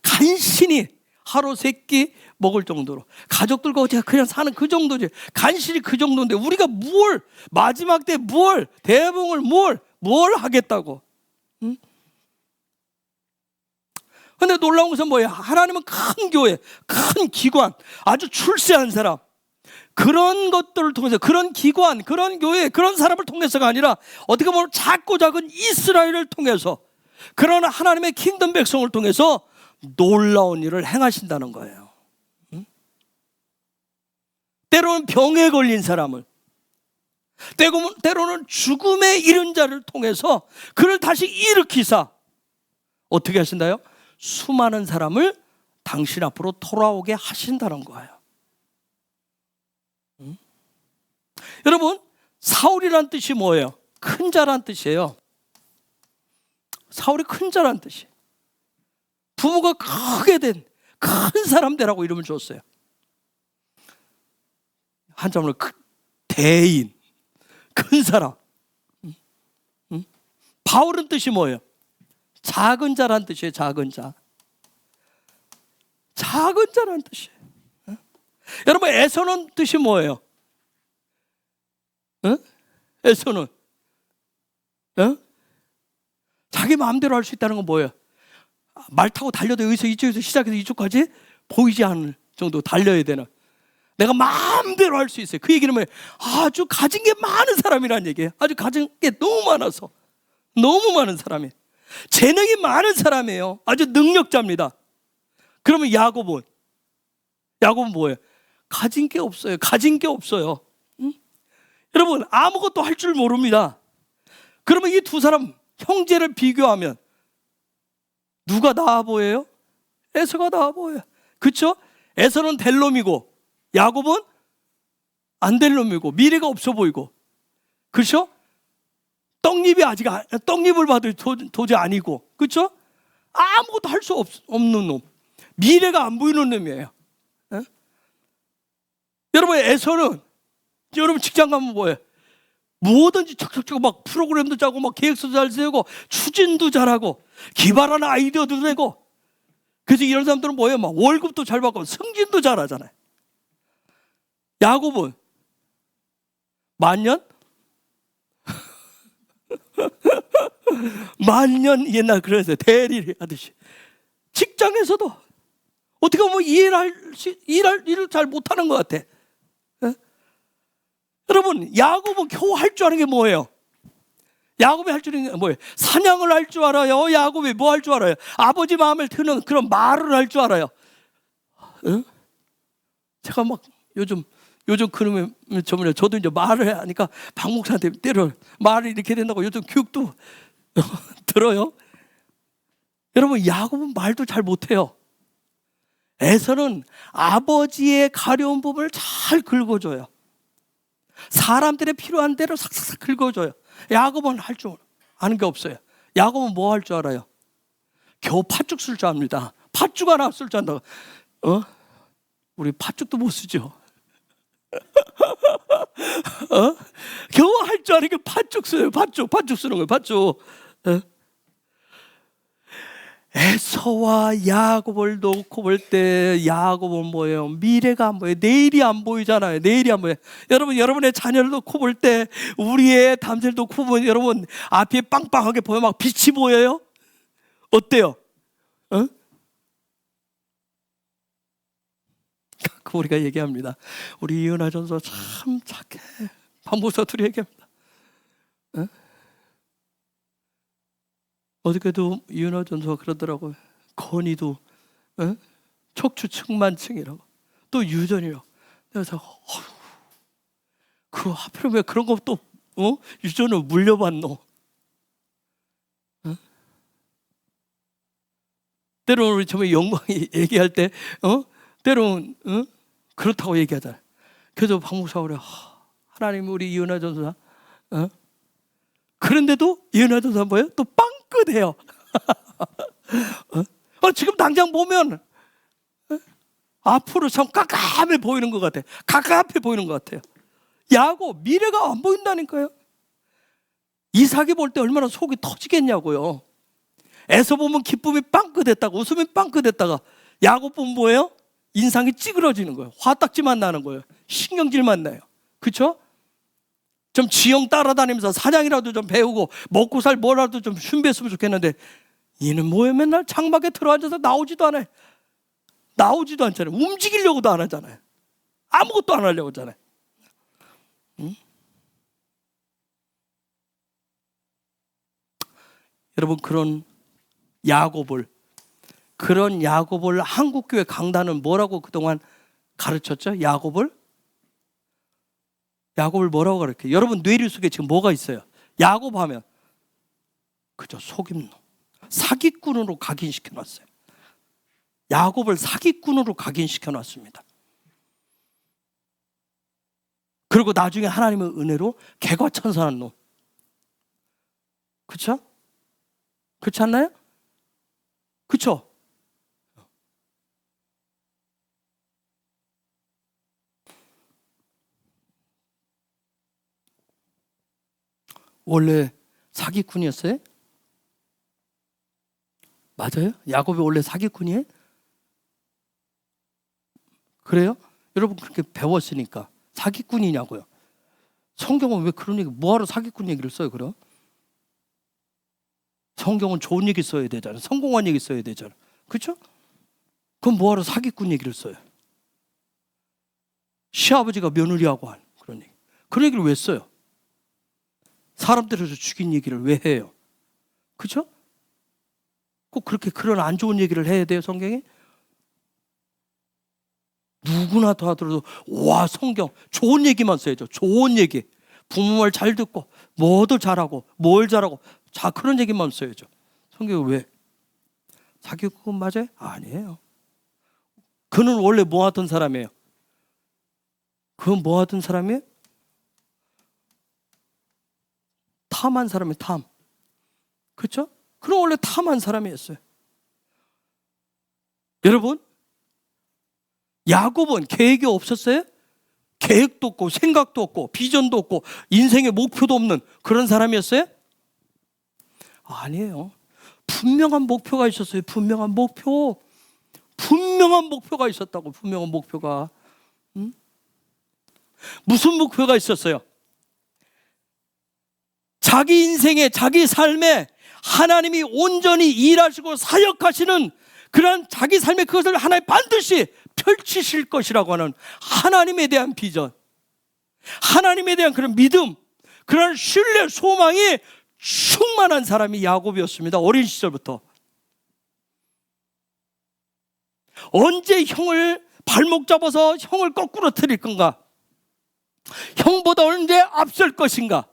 Speaker 1: 간신히 하루 세 끼 먹을 정도로, 가족들과 그냥 사는 그 정도지. 간신히 그 정도인데 우리가 마지막 때 대붕을 뭘 하겠다고? 응? 근데 놀라운 것은 뭐예요? 하나님은 큰 교회, 큰 기관, 아주 출세한 사람, 그런 것들을 통해서, 그런 기관, 그런 교회, 그런 사람을 통해서가 아니라 어떻게 보면 작고 작은 이스라엘을 통해서, 그런 하나님의 킹덤 백성을 통해서 놀라운 일을 행하신다는 거예요. 때로는 병에 걸린 사람을, 때로는 죽음에 이른 자를 통해서 그를 다시 일으키사 어떻게 하신다요? 수많은 사람을 당신 앞으로 돌아오게 하신다는 거예요. 여러분, 사울이란 뜻이 뭐예요? 큰 자란 뜻이에요. 사울이 큰 자란 뜻이에요. 부모가 크게 된 큰 사람 되라고 이름을 줬어요. 한자로 대인, 큰 사람. 바울은 뜻이 뭐예요? 작은 자란 뜻이에요. 작은 자. 작은 자란 뜻이에요. 여러분, 에서는 뜻이 뭐예요? 에서는 자기 마음대로 할 수 있다는 건 뭐예요? 말 타고 달려도 여기서 이쪽에서 시작해서 이쪽까지 보이지 않을 정도 달려야 되는, 내가 마음대로 할 수 있어요. 그 얘기는 뭐예요? 아주 가진 게 많은 사람이라는 얘기예요. 아주 가진 게 너무 많아서, 너무 많은 사람이에요. 재능이 많은 사람이에요. 아주 능력자입니다. 그러면 야곱은 뭐예요? 가진 게 없어요. 가진 게 없어요. 여러분, 아무것도 할 줄 모릅니다. 그러면 이 두 사람 형제를 비교하면 누가 나아 보여요? 에서가 나아 보여요. 그렇죠? 에서는 될 놈이고 야곱은 안 될 놈이고 미래가 없어 보이고, 그렇죠? 떡잎을 받을 도저히 아니고, 그렇죠? 아무것도 할 수 없는 놈, 미래가 안 보이는 놈이에요. 여러분, 에서는, 여러분 직장 가면 뭐예요? 뭐든지 척척척 막 프로그램도 짜고 막 계획서도 잘 세우고 추진도 잘하고 기발한 아이디어도 내고, 그래서 이런 사람들은 뭐예요? 막 월급도 잘 받고 승진도 잘하잖아요. 야곱은 만년 옛날 그래서 대리를 하듯이 직장에서도 어떻게 보면 일을 잘 못하는 것 같아. 여러분, 야곱은 겨우 할 줄 아는 게 뭐예요? 야곱이 할 줄 아는 게 뭐예요? 사냥을 할 줄 알아요. 야곱이 뭐 할 줄 알아요? 아버지 마음을 드는 그런 말을 할 줄 알아요. 제가 막 요즘 그러면 저도 이제 말을 하니까 박 목사한테 때려 말이 이렇게 된다고 요즘 교육도 들어요. 여러분, 야곱은 말도 잘 못해요. 에서는 아버지의 가려운 부분을 잘 긁어줘요. 사람들의 필요한 대로 싹싹싹 긁어줘요. 야곱은 할 줄 아는 게 없어요. 야곱은 뭐 할 줄 알아요? 겨우 팥죽 쓸 줄 압니다. 팥죽 하나 쓸 줄 안다고. 우리 팥죽도 못 쓰죠. 겨우 할 줄 아는 게 팥죽 써요. 팥죽 쓰는 거예요. 팥죽. 에서와 야곱을 놓고 볼 때 야곱은 뭐예요? 미래가 안 보여요. 내일이 안 보이잖아요. 내일이 안 보여요. 여러분, 여러분의 자녀를 놓고 볼 때, 우리의 담세를 놓고 보면 여러분 앞이 빵빵하게 보여. 막 빛이 보여요? 어때요? 어? 우리가 얘기합니다. 우리 이은하 전서 참 착해. 박목사들이 얘기합니다. 어? 어저께도 이은하 전서가 그러더라고요. 건이도 척추 측만층이라고, 또 유전이라고. 그래서 그 하필 왜 그런 거 또 유전을 물려받노? 때로는 우리 정말 영광이 얘기할 때 때로는 그렇다고 얘기하잖아요. 그래서 박목사가 그래, 하나님 우리 이은하 전사 그런데도 이은하 전사 뭐예요? 또 빵긋해요. 지금 당장 보면 앞으로 참 깜깜해 보이는 것 같아요. 깜깜해 보이는 것 같아요. 야곱 미래가 안 보인다니까요. 이삭이 볼 때 얼마나 속이 터지겠냐고요. 에서 보면 기쁨이 빵긋했다가 웃음이 빵긋했다가, 야곱 보면 뭐예요? 인상이 찌그러지는 거예요. 화딱지만 나는 거예요. 신경질만 나요. 그렇죠? 좀 지형 따라다니면서 사냥이라도 좀 배우고 먹고 살 뭐라도 좀 준비했으면 좋겠는데, 얘는 뭐예요? 맨날 장막에 들어앉아서 나오지도 않아요. 나오지도 않잖아요. 움직이려고도 안 하잖아요. 아무것도 안 하려고 하잖아요. 여러분, 그런 야곱을 한국교회 강단은 뭐라고 그동안 가르쳤죠? 야곱을 뭐라고 가르쳐요? 여러분 뇌리 속에 지금 뭐가 있어요? 야곱 하면 그저 속임놈, 사기꾼으로 각인시켜놨어요. 야곱을 사기꾼으로 각인시켜놨습니다. 그리고 나중에 하나님의 은혜로 개과천선한 놈. 그렇죠? 그렇지 않나요? 그렇죠? 원래 사기꾼이었어요? 맞아요? 야곱이 원래 사기꾼이에요? 그래요? 여러분 그렇게 배웠으니까 사기꾼이냐고요. 성경은 왜 그런 얘기, 뭐하러 사기꾼 얘기를 써요 그럼? 성경은 좋은 얘기 써야 되잖아요. 성공한 얘기 써야 되잖아요. 그렇죠? 그럼 뭐하러 사기꾼 얘기를 써요? 시아버지가 며느리하고 한 그런 얘기, 그런 얘기를 왜 써요? 사람 때려서 죽인 얘기를 왜 해요? 그렇죠? 꼭 그렇게 그런 안 좋은 얘기를 해야 돼요 성경에? 누구나 더 하더라도 와 성경 좋은 얘기만 써야죠. 좋은 얘기, 부모 말 잘 듣고 뭐도 잘하고 뭘 잘하고 자 그런 얘기만 써야죠. 성경이 왜? 사기꾼 맞아요? 아니에요. 그는 원래 뭐 하던 사람이에요? 그건 뭐 하던 사람이에요? 탐한 사람이에요. 탐. 그렇죠? 그는 원래 탐한 사람이었어요. 여러분, 야곱은 계획이 없었어요? 계획도 없고 생각도 없고 비전도 없고 인생의 목표도 없는 그런 사람이었어요? 아니에요. 분명한 목표가 있었어요. 분명한 목표가 있었다고. 분명한 목표가. 무슨 목표가 있었어요? 자기 인생에, 자기 삶에 하나님이 온전히 일하시고 사역하시는 그런 자기 삶의 그것을 하나님 반드시 펼치실 것이라고 하는 하나님에 대한 비전, 하나님에 대한 그런 믿음, 그런 신뢰, 소망이 충만한 사람이 야곱이었습니다. 어린 시절부터. 언제 형을 발목 잡아서 형을 거꾸로 틀릴 건가? 형보다 언제 앞설 것인가?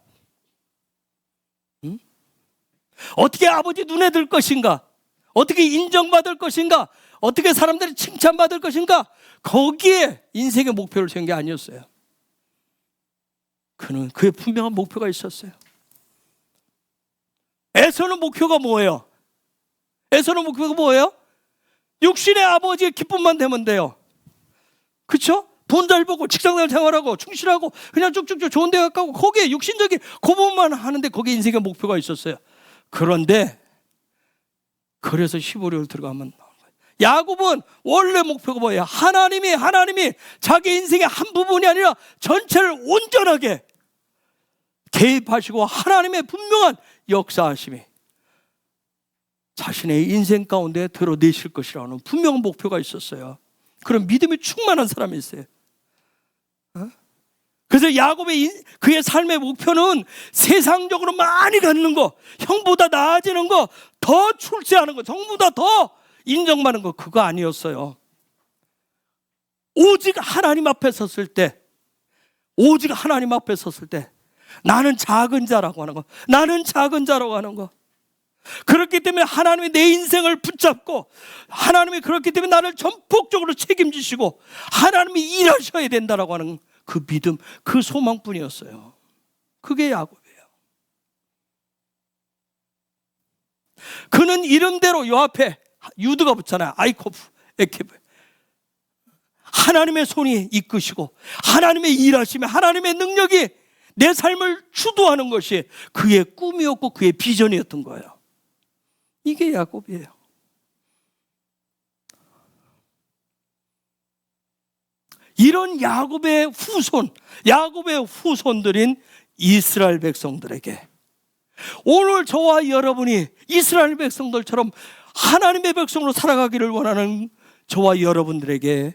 Speaker 1: 어떻게 아버지 눈에 들 것인가? 어떻게 인정받을 것인가? 어떻게 사람들이 칭찬받을 것인가? 거기에 인생의 목표를 세운 게 아니었어요. 그는 그의 분명한 목표가 있었어요. 에서는 목표가 뭐예요? 에서는 목표가 뭐예요? 육신의 아버지의 기쁨만 되면 돼요. 그렇죠? 돈 잘 벌고 직장생활 생활하고 충실하고 그냥 쭉쭉쭉 좋은 데 가고 거기에 육신적인 고분만 하는데 거기에 인생의 목표가 있었어요. 그런데 그래서 히브리로 들어가면 나오는 거예요. 야곱은 원래 목표가 뭐예요? 하나님이 자기 인생의 한 부분이 아니라 전체를 온전하게 개입하시고 하나님의 분명한 역사하심이 자신의 인생 가운데 드러내실 것이라는 분명한 목표가 있었어요. 그런 믿음이 충만한 사람이 있어요. 그래서 야곱의 그의 삶의 목표는 세상적으로 많이 갖는 거, 형보다 나아지는 거, 더 출세하는 거, 형보다 더 인정받는 거, 그거 아니었어요. 오직 하나님 앞에 섰을 때, 나는 작은 자라고 하는 거, 그렇기 때문에 하나님이 내 인생을 붙잡고, 하나님이 그렇기 때문에 나를 전폭적으로 책임지시고 하나님이 일하셔야 된다라고 하는 그 믿음, 그 소망뿐이었어요. 그게 야곱이에요. 그는 이름대로 요 앞에 유드가 붙잖아요. 아이코프, 에케브. 하나님의 손이 이끄시고 하나님의 일하심에 하나님의 능력이 내 삶을 주도하는 것이 그의 꿈이었고 그의 비전이었던 거예요. 이게 야곱이에요. 이런 야곱의 후손들인 이스라엘 백성들에게 오늘 저와 여러분이 이스라엘 백성들처럼 하나님의 백성으로 살아가기를 원하는 저와 여러분들에게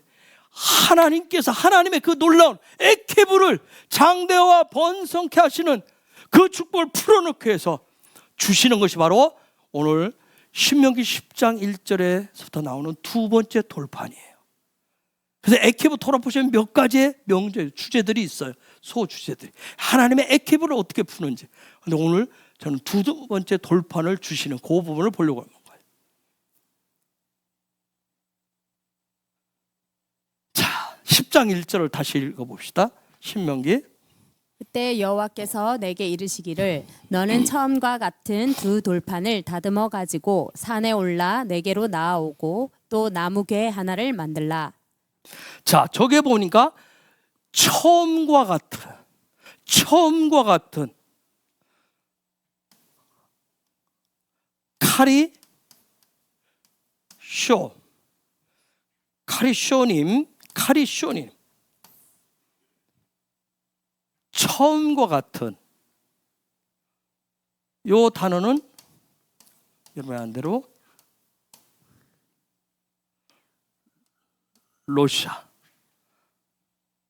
Speaker 1: 하나님께서 하나님의 그 놀라운 에케브를 장대와 번성케 하시는 그 축복을 풀어놓게 해서 주시는 것이 바로 오늘 신명기 10장 1절에서부터 나오는 두 번째 돌판이에요. 그래서 에케브 돌아보시면 몇 가지의 명제, 주제들이 있어요. 소주제들이. 하나님의 에케브를 어떻게 푸는지. 근데 오늘 저는 두 번째 돌판을 주시는 그 부분을 보려고 하는 거예요. 자, 10장 1절을 다시 읽어봅시다. 신명기.
Speaker 2: 그때 여호와께서 내게 이르시기를 너는 처음과 같은 두 돌판을 다듬어 가지고 산에 올라 내게로 나아오고 또 나무괴 하나를 만들라.
Speaker 1: 자, 저게 보니까 처음과 같은 카리쇼님 처음과 같은 요 단어는 여러분 아는 대로 로샤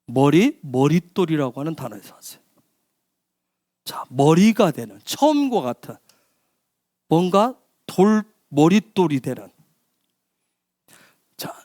Speaker 1: 머릿돌이라고 하는 단어에서 왔어요. 자, 머리가 되는 처음과 같은 뭔가 머릿돌이 되는. 자,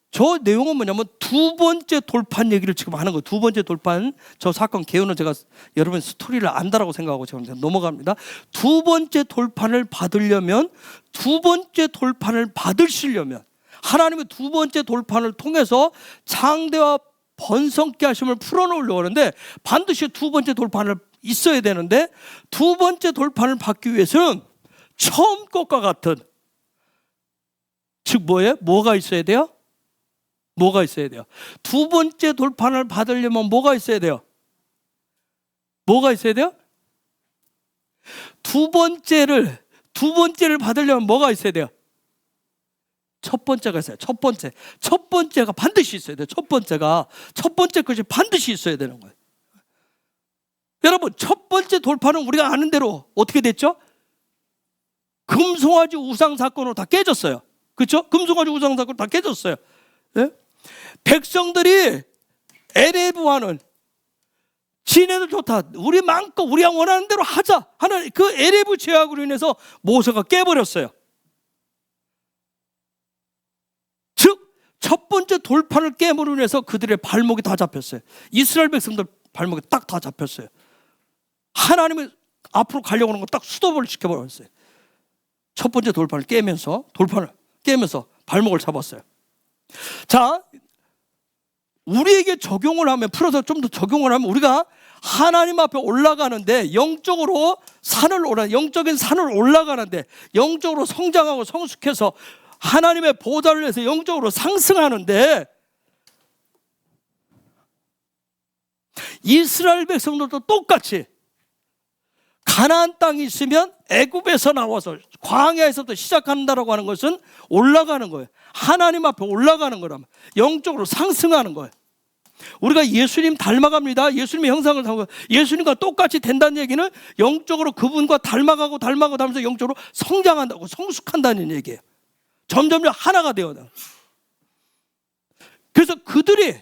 Speaker 1: 저 내용은 뭐냐면 두 번째 돌판 얘기를 지금 하는 거예요. 두 번째 돌판, 저 사건 개요는 제가 여러분 스토리를 안다라고 생각하고 지금 넘어갑니다. 두 번째 돌판을 받으려면, 두 번째 돌판을 받으시려면 하나님의 두 번째 돌판을 통해서 장대와 번성케 하심을 풀어놓으려고 하는데 반드시 두 번째 돌판을 있어야 되는데, 두 번째 돌판을 받기 위해서는 처음 것과 같은, 즉 뭐예요? 뭐가 있어야 돼요? 두 번째 돌판을 받으려면 뭐가 있어야 돼요? 두 번째를 받으려면 뭐가 있어야 돼요? 첫 번째가 있어요. 첫 번째가 반드시 있어야 돼요. 첫 번째 것이 반드시 있어야 되는 거예요. 여러분, 첫 번째 돌파는 우리가 아는 대로 어떻게 됐죠? 금송아지 우상 사건으로 다 깨졌어요. 그렇죠? 금송아지 우상 사건으로 다 깨졌어요. 네? 백성들이 에레브와는 지네들 좋다, 우리 마음껏 우리가 원하는 대로 하자 하는 그 에레브 죄악으로 인해서 모세가 깨버렸어요. 즉 첫 번째 돌판을 깨므로 인해서 그들의 발목이 다 잡혔어요. 이스라엘 백성들 발목이 딱 다 잡혔어요. 하나님이 앞으로 가려고 하는 거 딱 스톱을 시켜버렸어요. 첫 번째 돌판을 깨면서 발목을 잡았어요. 자, 우리에게 적용을 하면, 풀어서 좀 더 적용을 하면, 우리가 하나님 앞에 올라가는데, 영적인 산을 올라가는데, 영적으로 성장하고 성숙해서 하나님의 보좌를 위해서 영적으로 상승하는데, 이스라엘 백성들도 똑같이 가나안 땅이 있으면 애굽에서 나와서 광야에서부터 시작한다라고 하는 것은 올라가는 거예요. 하나님 앞에 올라가는 거라면 영적으로 상승하는 거예요. 우리가 예수님 닮아갑니다. 예수님의 형상을 닮아가고 예수님과 똑같이 된다는 얘기는 영적으로 그분과 닮아가고 닮아서 영적으로 성장한다고, 성숙한다는 얘기예요. 점점 하나가 되어요. 그래서 그들이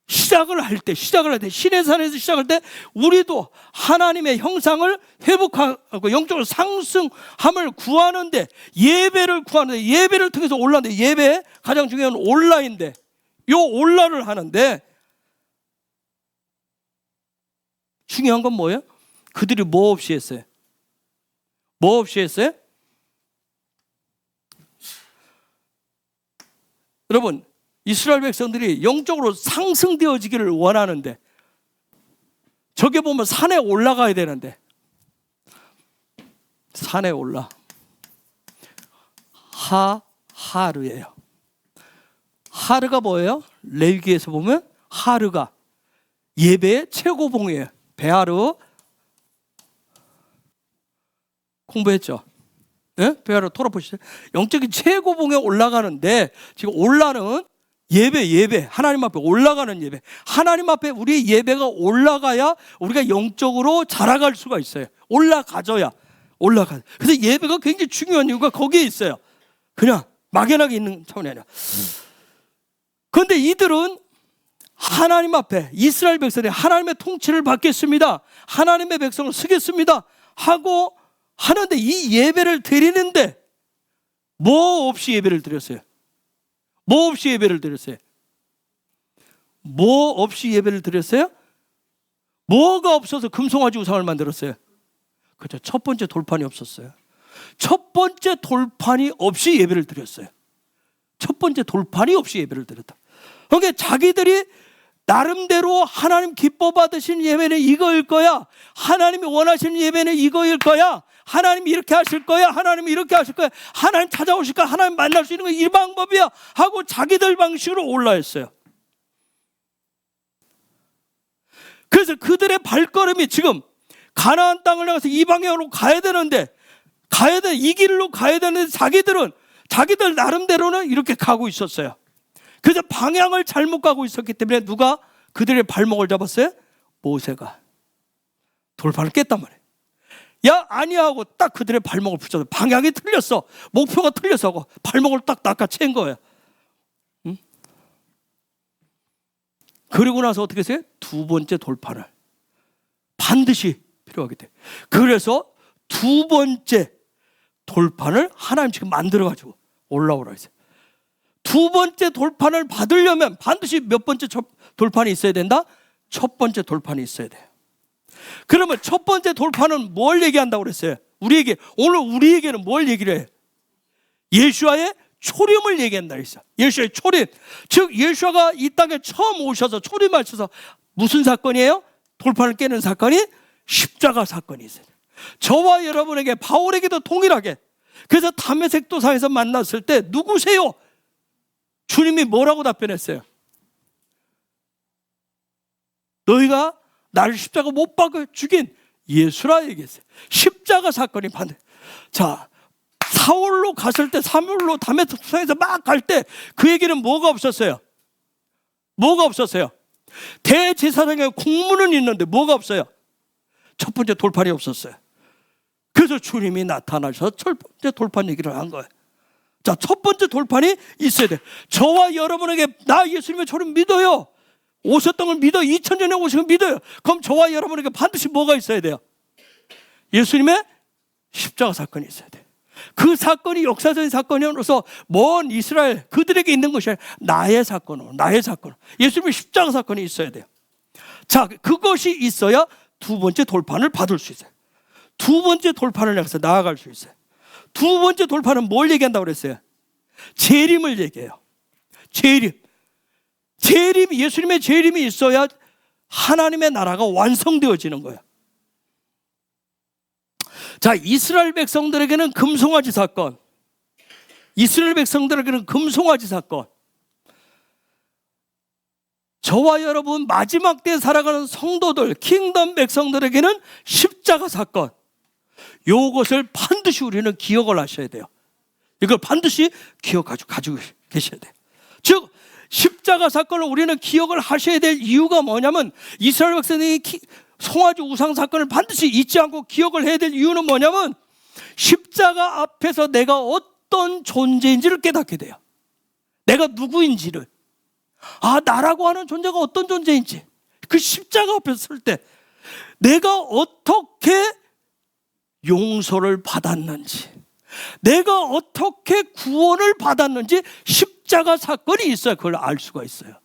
Speaker 1: 시작을 할 때 시내산에서 시작할 때 우리도 하나님의 형상을 회복하고 영적으로 상승함을 구하는데, 예배를 통해서 올라는데, 예배 가장 중요한 올라인데, 요 올라를 하는데 중요한 건 뭐예요? 그들이 뭐 없이 했어요? 뭐 없이 했어요? 여러분, 이스라엘 백성들이 영적으로 상승되어지기를 원하는데, 저게 보면 산에 올라가야 되는데, 산에 올라 하르예요. 하르가 뭐예요? 레위기에서 보면 하르가 예배의 최고봉이에요. 베하르 공부했죠? 네? 베하르 토라 보시죠. 영적인 최고봉에 올라가는데, 지금 올라는 예배, 하나님 앞에 올라가는 예배. 하나님 앞에 우리의 예배가 올라가야 우리가 영적으로 자라갈 수가 있어요. 올라가져야. 그래서 예배가 굉장히 중요한 이유가 거기에 있어요. 그냥 막연하게 있는 차원이 아니라. 그런데 이들은 하나님 앞에, 이스라엘 백성이 하나님의 통치를 받겠습니다, 하나님의 백성을 쓰겠습니다 하고 하는데, 이 예배를 드리는데 뭐 없이 예배를 드렸어요? 뭐 없이 예배를 드렸어요? 뭐가 없어서 금송아지 우상을 만들었어요? 그렇죠. 첫 번째 돌판이 없었어요. 첫 번째 돌판이 없이 예배를 드렸어요. 첫 번째 돌판이 없이 예배를 드렸다. 그러니까 자기들이 나름대로 하나님 기뻐 받으신 예배는 이거일 거야, 하나님이 원하시는 예배는 이거일 거야, 하나님 이렇게 하실 거야, 하나님 이렇게 하실 거야, 하나님 찾아오실 거야, 하나님 만날 수 있는 건 이 방법이야 하고 자기들 방식으로 올라했어요. 그래서 그들의 발걸음이 지금 가나안 땅을 향해서 이 방향으로 가야 되는데, 이 길로 가야 되는데 자기들 나름대로는 이렇게 가고 있었어요. 그래서 방향을 잘못 가고 있었기 때문에 누가 그들의 발목을 잡았어요? 모세가 돌판을 깼단 말이에요. 야, 아니야 하고 딱 그들의 발목을 붙여서, 방향이 틀렸어, 목표가 틀려서 하고 발목을 딱 낚아챈 거예요. 응? 그리고 나서 어떻게 했어요? 두 번째 돌판을 반드시 필요하게 돼. 그래서 두 번째 돌판을 하나님 지금 만들어가지고 올라오라 했어요. 두 번째 돌판을 받으려면 반드시 몇 번째 돌판이 있어야 된다? 첫 번째 돌판이 있어야 돼요. 그러면 첫 번째 돌판은 뭘 얘기한다고 그랬어요? 오늘 우리에게는 뭘 얘기를 해요? 예수와의 초림을 얘기한다 그랬어요. 예수와의 초림. 즉 예수가 이 땅에 처음 오셔서 초림하셔서 무슨 사건이에요? 돌판을 깨는 사건이 십자가 사건이 있어요. 저와 여러분에게, 바울에게도 동일하게. 그래서 다메섹 도상에서 만났을 때 누구세요? 주님이 뭐라고 답변했어요? 너희가 나를 십자가 못 박아 죽인 예수라 얘기했어요. 십자가 사건이 반대. 자, 사울로 갔을 때, 사울로 다메섹 도상에서 막 갈 때 그에게는 뭐가 없었어요? 대제사장의 공문은 있는데 뭐가 없어요? 첫 번째 돌판이 없었어요. 그래서 주님이 나타나셔서 첫 번째 돌판 얘기를 한 거예요. 자, 첫 번째 돌판이 있어야 돼. 저와 여러분에게 나 예수님의 초림 믿어요, 오셨던 걸 믿어요, 2000년에 오신 걸 믿어요. 그럼 저와 여러분에게 반드시 뭐가 있어야 돼요? 예수님의 십자가 사건이 있어야 돼. 그 사건이 역사적인 사건으로서 먼 이스라엘 그들에게 있는 것이 아니라 나의 사건으로, 예수님의 십자가 사건이 있어야 돼요. 자, 그것이 있어야 두 번째 돌판을 받을 수 있어요. 두 번째 돌판을 향해서 나아갈 수 있어요. 두 번째 돌판은 뭘 얘기한다고 그랬어요? 재림을 얘기해요. 예수님의 재림이 있어야 하나님의 나라가 완성되어지는 거예요. 자, 이스라엘 백성들에게는 금송아지 사건. 저와 여러분 마지막 때에 살아가는 성도들, 킹덤 백성들에게는 십자가 사건, 요것을 반드시 우리는 기억을 하셔야 돼요. 이걸 반드시 가지고 계셔야 돼요. 즉 십자가 사건을 우리는 기억을 하셔야 될 이유가 뭐냐면, 이스라엘 백성이 송아지 우상 사건을 반드시 잊지 않고 기억을 해야 될 이유는 뭐냐면, 십자가 앞에서 내가 어떤 존재인지를 깨닫게 돼요. 내가 누구인지를, 나라고 하는 존재가 어떤 존재인지, 그 십자가 앞에 설 때 내가 어떻게 용서를 받았는지, 내가 어떻게 구원을 받았는지 십자가 사건이 있어야 그걸 알 수가 있어요.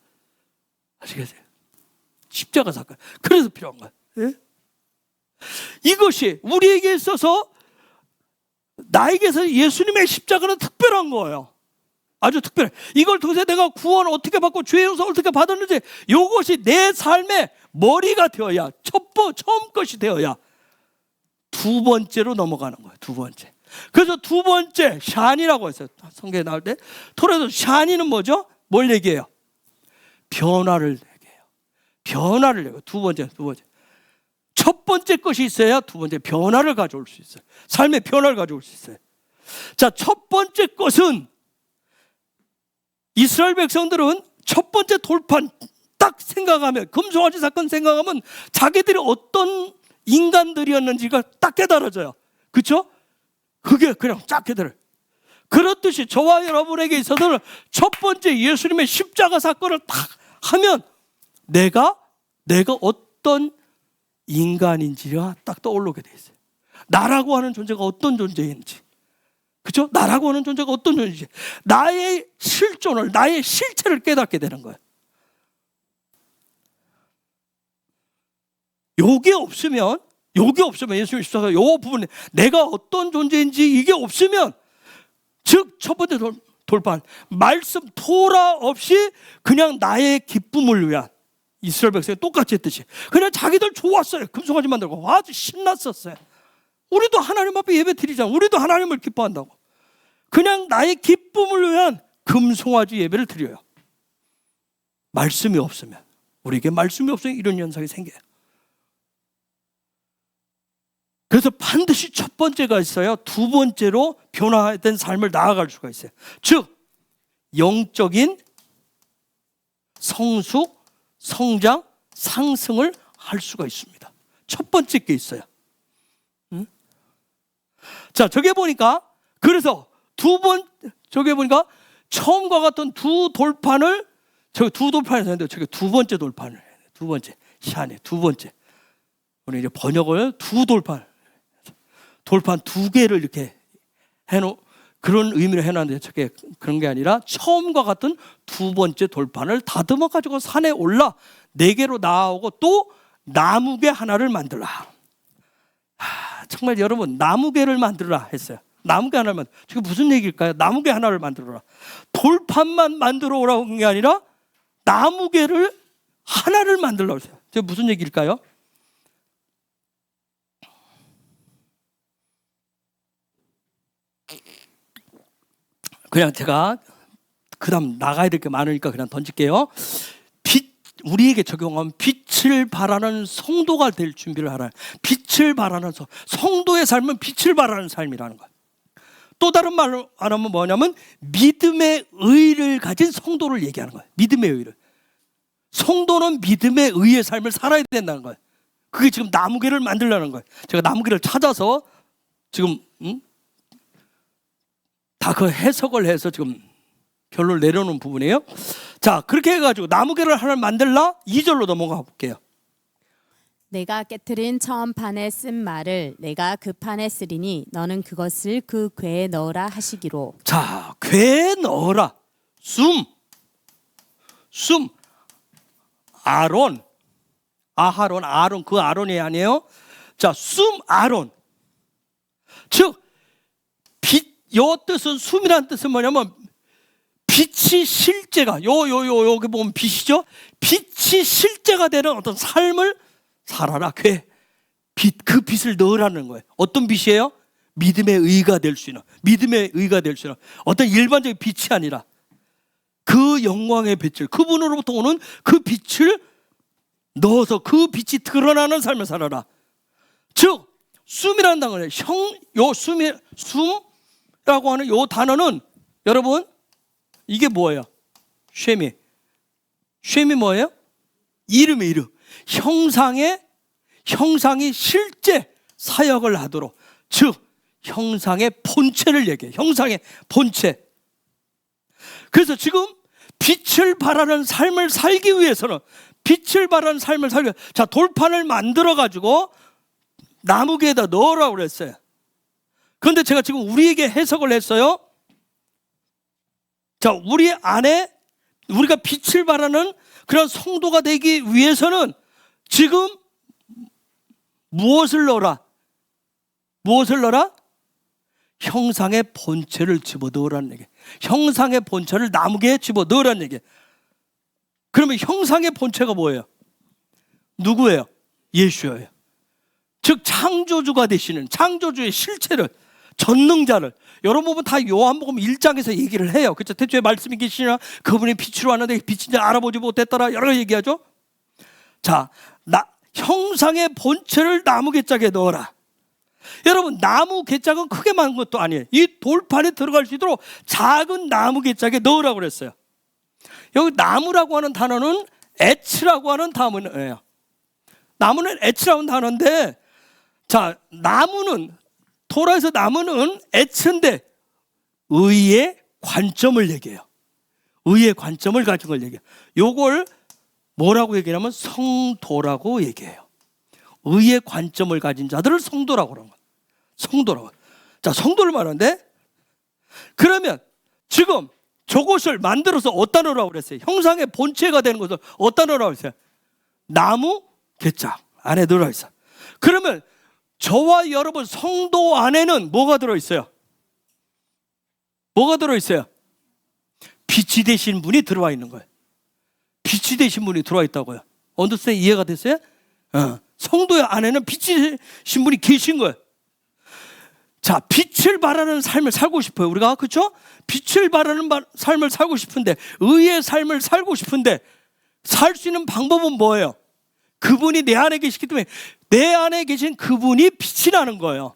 Speaker 1: 아시겠어요? 십자가 사건. 그래서 필요한 거예요. 예? 이것이 우리에게 있어서, 나에게서 예수님의 십자가는 특별한 거예요. 아주 특별해. 이걸 통해서 내가 구원 어떻게 받고 죄 용서 어떻게 받았는지, 이것이 내 삶의 머리가 되어야, 처음 것이 되어야 두 번째로 넘어가는 거예요. 두 번째. 그래서 두 번째 샨이라고 했어요. 성경에 나올 때 토라도 샨이는 뭐죠? 뭘 얘기해요? 변화를 얘기해요. 변화를 얘기해요. 두 번째. 첫 번째 것이 있어야 두 번째 변화를 가져올 수 있어요. 삶의 변화를 가져올 수 있어요. 자, 첫 번째 것은, 이스라엘 백성들은 첫 번째 돌판 딱 생각하면, 금송아지 사건 생각하면 자기들이 어떤 인간들이었는지가 딱 깨달아져요. 그렇죠? 그게 그냥 쫙 깨달아요. 그렇듯이 저와 여러분에게 있어서는 첫 번째 예수님의 십자가 사건을 딱 하면 내가 어떤 인간인지가 딱 떠오르게 돼 있어요. 나라고 하는 존재가 어떤 존재인지, 그렇죠? 나라고 하는 존재가 어떤 존재인지, 나의 실존을, 나의 실체를 깨닫게 되는 거예요. 요게 없으면 예수님 십자가 요 부분에 내가 어떤 존재인지 이게 없으면, 즉 첫 번째 돌판, 말씀 토라 없이 그냥 나의 기쁨을 위한, 이스라엘 백성이 똑같이 했듯이 그냥 자기들 좋았어요. 금송아지 만들고 아주 신났었어요. 우리도 하나님 앞에 예배 드리자, 우리도 하나님을 기뻐한다고 그냥 나의 기쁨을 위한 금송아지 예배를 드려요. 말씀이 없으면, 우리에게 말씀이 없으면 이런 현상이 생겨요. 그래서 반드시 첫 번째가 있어야 두 번째로 변화된 삶을 나아갈 수가 있어요. 즉 영적인 성숙, 성장, 상승을 할 수가 있습니다. 첫 번째 게 있어요. 자, 저게 보니까, 그래서 저게 보니까 처음과 같은 두 돌판을, 저기 두 돌판을 했는데 저게 두 번째 돌판을, 두 번째 샤네, 두 번째. 우리 이제 번역을 돌판 두 개를 이렇게 그런 의미로 해놨는데, 저게 그런 게 아니라 처음과 같은 두 번째 돌판을 다듬어 가지고 산에 올라 네 개로 나오고 또 나무개 하나를 만들라. 정말 여러분, 나무개를 만들라 했어요. 나무개 하나를 저게 무슨 얘기일까요? 나무개 하나를 만들어라. 돌판만 만들어 오라고 한 게 아니라 나무개를 하나를 만들라고 했어요. 저게 무슨 얘기일까요? 그냥 제가 그다음 나가야 될 게 많으니까 그냥 던질게요. 우리에게 적용하면 빛을 발하는 성도가 될 준비를 하라. 빛을 발하는 성도의 삶은 빛을 발하는 삶이라는 거예요. 또 다른 말로 하면 뭐냐면 믿음의 의를 가진 성도를 얘기하는 거예요. 믿음의 의를. 성도는 믿음의 의의 삶을 살아야 된다는 거예요. 그게 지금 나무개를 만들려는 거예요. 제가 나무개를 찾아서 지금 다 그 해석을 해서 지금 결론을 내려놓은 부분이에요. 자, 그렇게 해가지고 나무개를 하나 만들라. 2절로 넘어가 볼게요.
Speaker 2: 내가 깨트린 처음 판에 쓴 말을 내가 그 판에 쓰리니 너는 그것을 그 궤에 넣으라 하시기로.
Speaker 1: 자, 궤에 넣어라. 아론, 그 아론이 아니에요. 자, 아론. 즉 요 뜻은, 숨이라는 뜻은 뭐냐면 빛이 실제가, 여기 보면 빛이죠. 빛이 실제가 되는 어떤 삶을 살아라. 그 빛을 넣으라는 거예요. 어떤 빛이에요? 믿음의 의가 될 수 있는, 어떤 일반적인 빛이 아니라 그 그 영광의 빛을, 그분으로부터 오는 그 빛을 넣어서 그 빛이 드러나는 삶을 살아라. 즉 숨이라는 단어는 숨이라고 하는 요 단어는 여러분 이게 뭐예요? 쉐미 뭐예요? 이름이에요. 이름. 형상이 실제 사역을 하도록, 즉 형상의 본체를 얘기해요. 형상의 본체. 그래서 지금 빛을 발하는 삶을 살기 위해서는, 자, 돌판을 만들어 가지고 나무개에다 넣으라고 그랬어요. 그런데 제가 지금 우리에게 해석을 했어요. 자, 우리 안에 우리가 빛을 발하는 그런 성도가 되기 위해서는 지금 무엇을 넣어라? 형상의 본체를 집어넣으라는 얘기. 형상의 본체를 나무개에 집어넣으라는 얘기. 그러면 형상의 본체가 뭐예요? 누구예요? 예수예요. 즉 창조주가 되시는, 창조주의 실체를, 전능자를, 여러분 보면 다 요한복음 1장에서 얘기를 해요. 그렇죠? 태초에 말씀이 계시나 그분이 빛으로 왔는데 빛인지 알아보지 못했더라, 여러 가지 얘기하죠. 자, 형상의 본체를 나무개짝에 넣어라. 여러분, 나무개짝은 크게 만든 것도 아니에요. 이 돌판에 들어갈 수 있도록 작은 나무개짝에 넣으라고 그랬어요. 여기 나무라고 하는 단어는 에츠라고 하는 단어예요. 나무는 에츠라고 하는 단어인데, 자, 토라에서 나무는 에츠인데 의의 관점을 얘기해요. 의의 관점을 가진 걸 얘기해요. 요걸 뭐라고 얘기하냐면 성도라고 얘기해요. 의의 관점을 가진 자들을 성도라고 그러는 거예요. 성도라고. 자, 성도를 말하는데, 그러면 지금 저것을 만들어서 어디다 넣으라고 그랬어요? 형상의 본체가 되는 것을 어디다 넣으라고 그랬어요? 나무 개짝 안에 넣으라고 했어요. 그러면 저와 여러분 성도 안에는 뭐가 들어있어요? 빛이 되신 분이 들어와 있는 거예요. 빛이 되신 분이 들어와 있다고요. 언더스탠 이해가 됐어요? 성도의 안에는 빛이 되신 분이 계신 거예요. 자, 빛을 발하는 삶을 살고 싶어요, 우리가. 그렇죠? 빛을 발하는 삶을 살고 싶은데, 의의 삶을 살고 싶은데 살 수 있는 방법은 뭐예요? 그분이 내 안에 계시기 때문에 내 안에 계신 그분이 빛이 나는 거예요.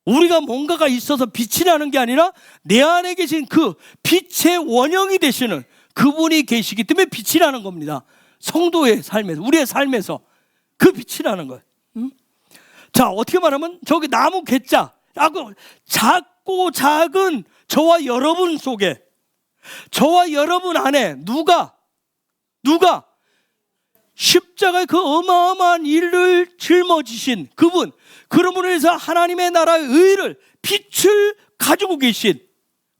Speaker 1: 우리가 뭔가가 있어서 빛이 나는 게 아니라 내 안에 계신 그 빛의 원형이 되시는 그분이 계시기 때문에 빛이 나는 겁니다. 성도의 삶에서, 우리의 삶에서 그 빛이 나는 거예요. 자, 어떻게 말하면 저기 나무 개짝, 작고 작은 저와 여러분 속에, 저와 여러분 안에 누가 십자가의 그 어마어마한 일을 짊어지신 그분, 그러므로 해서 하나님의 나라의 의를, 빛을 가지고 계신,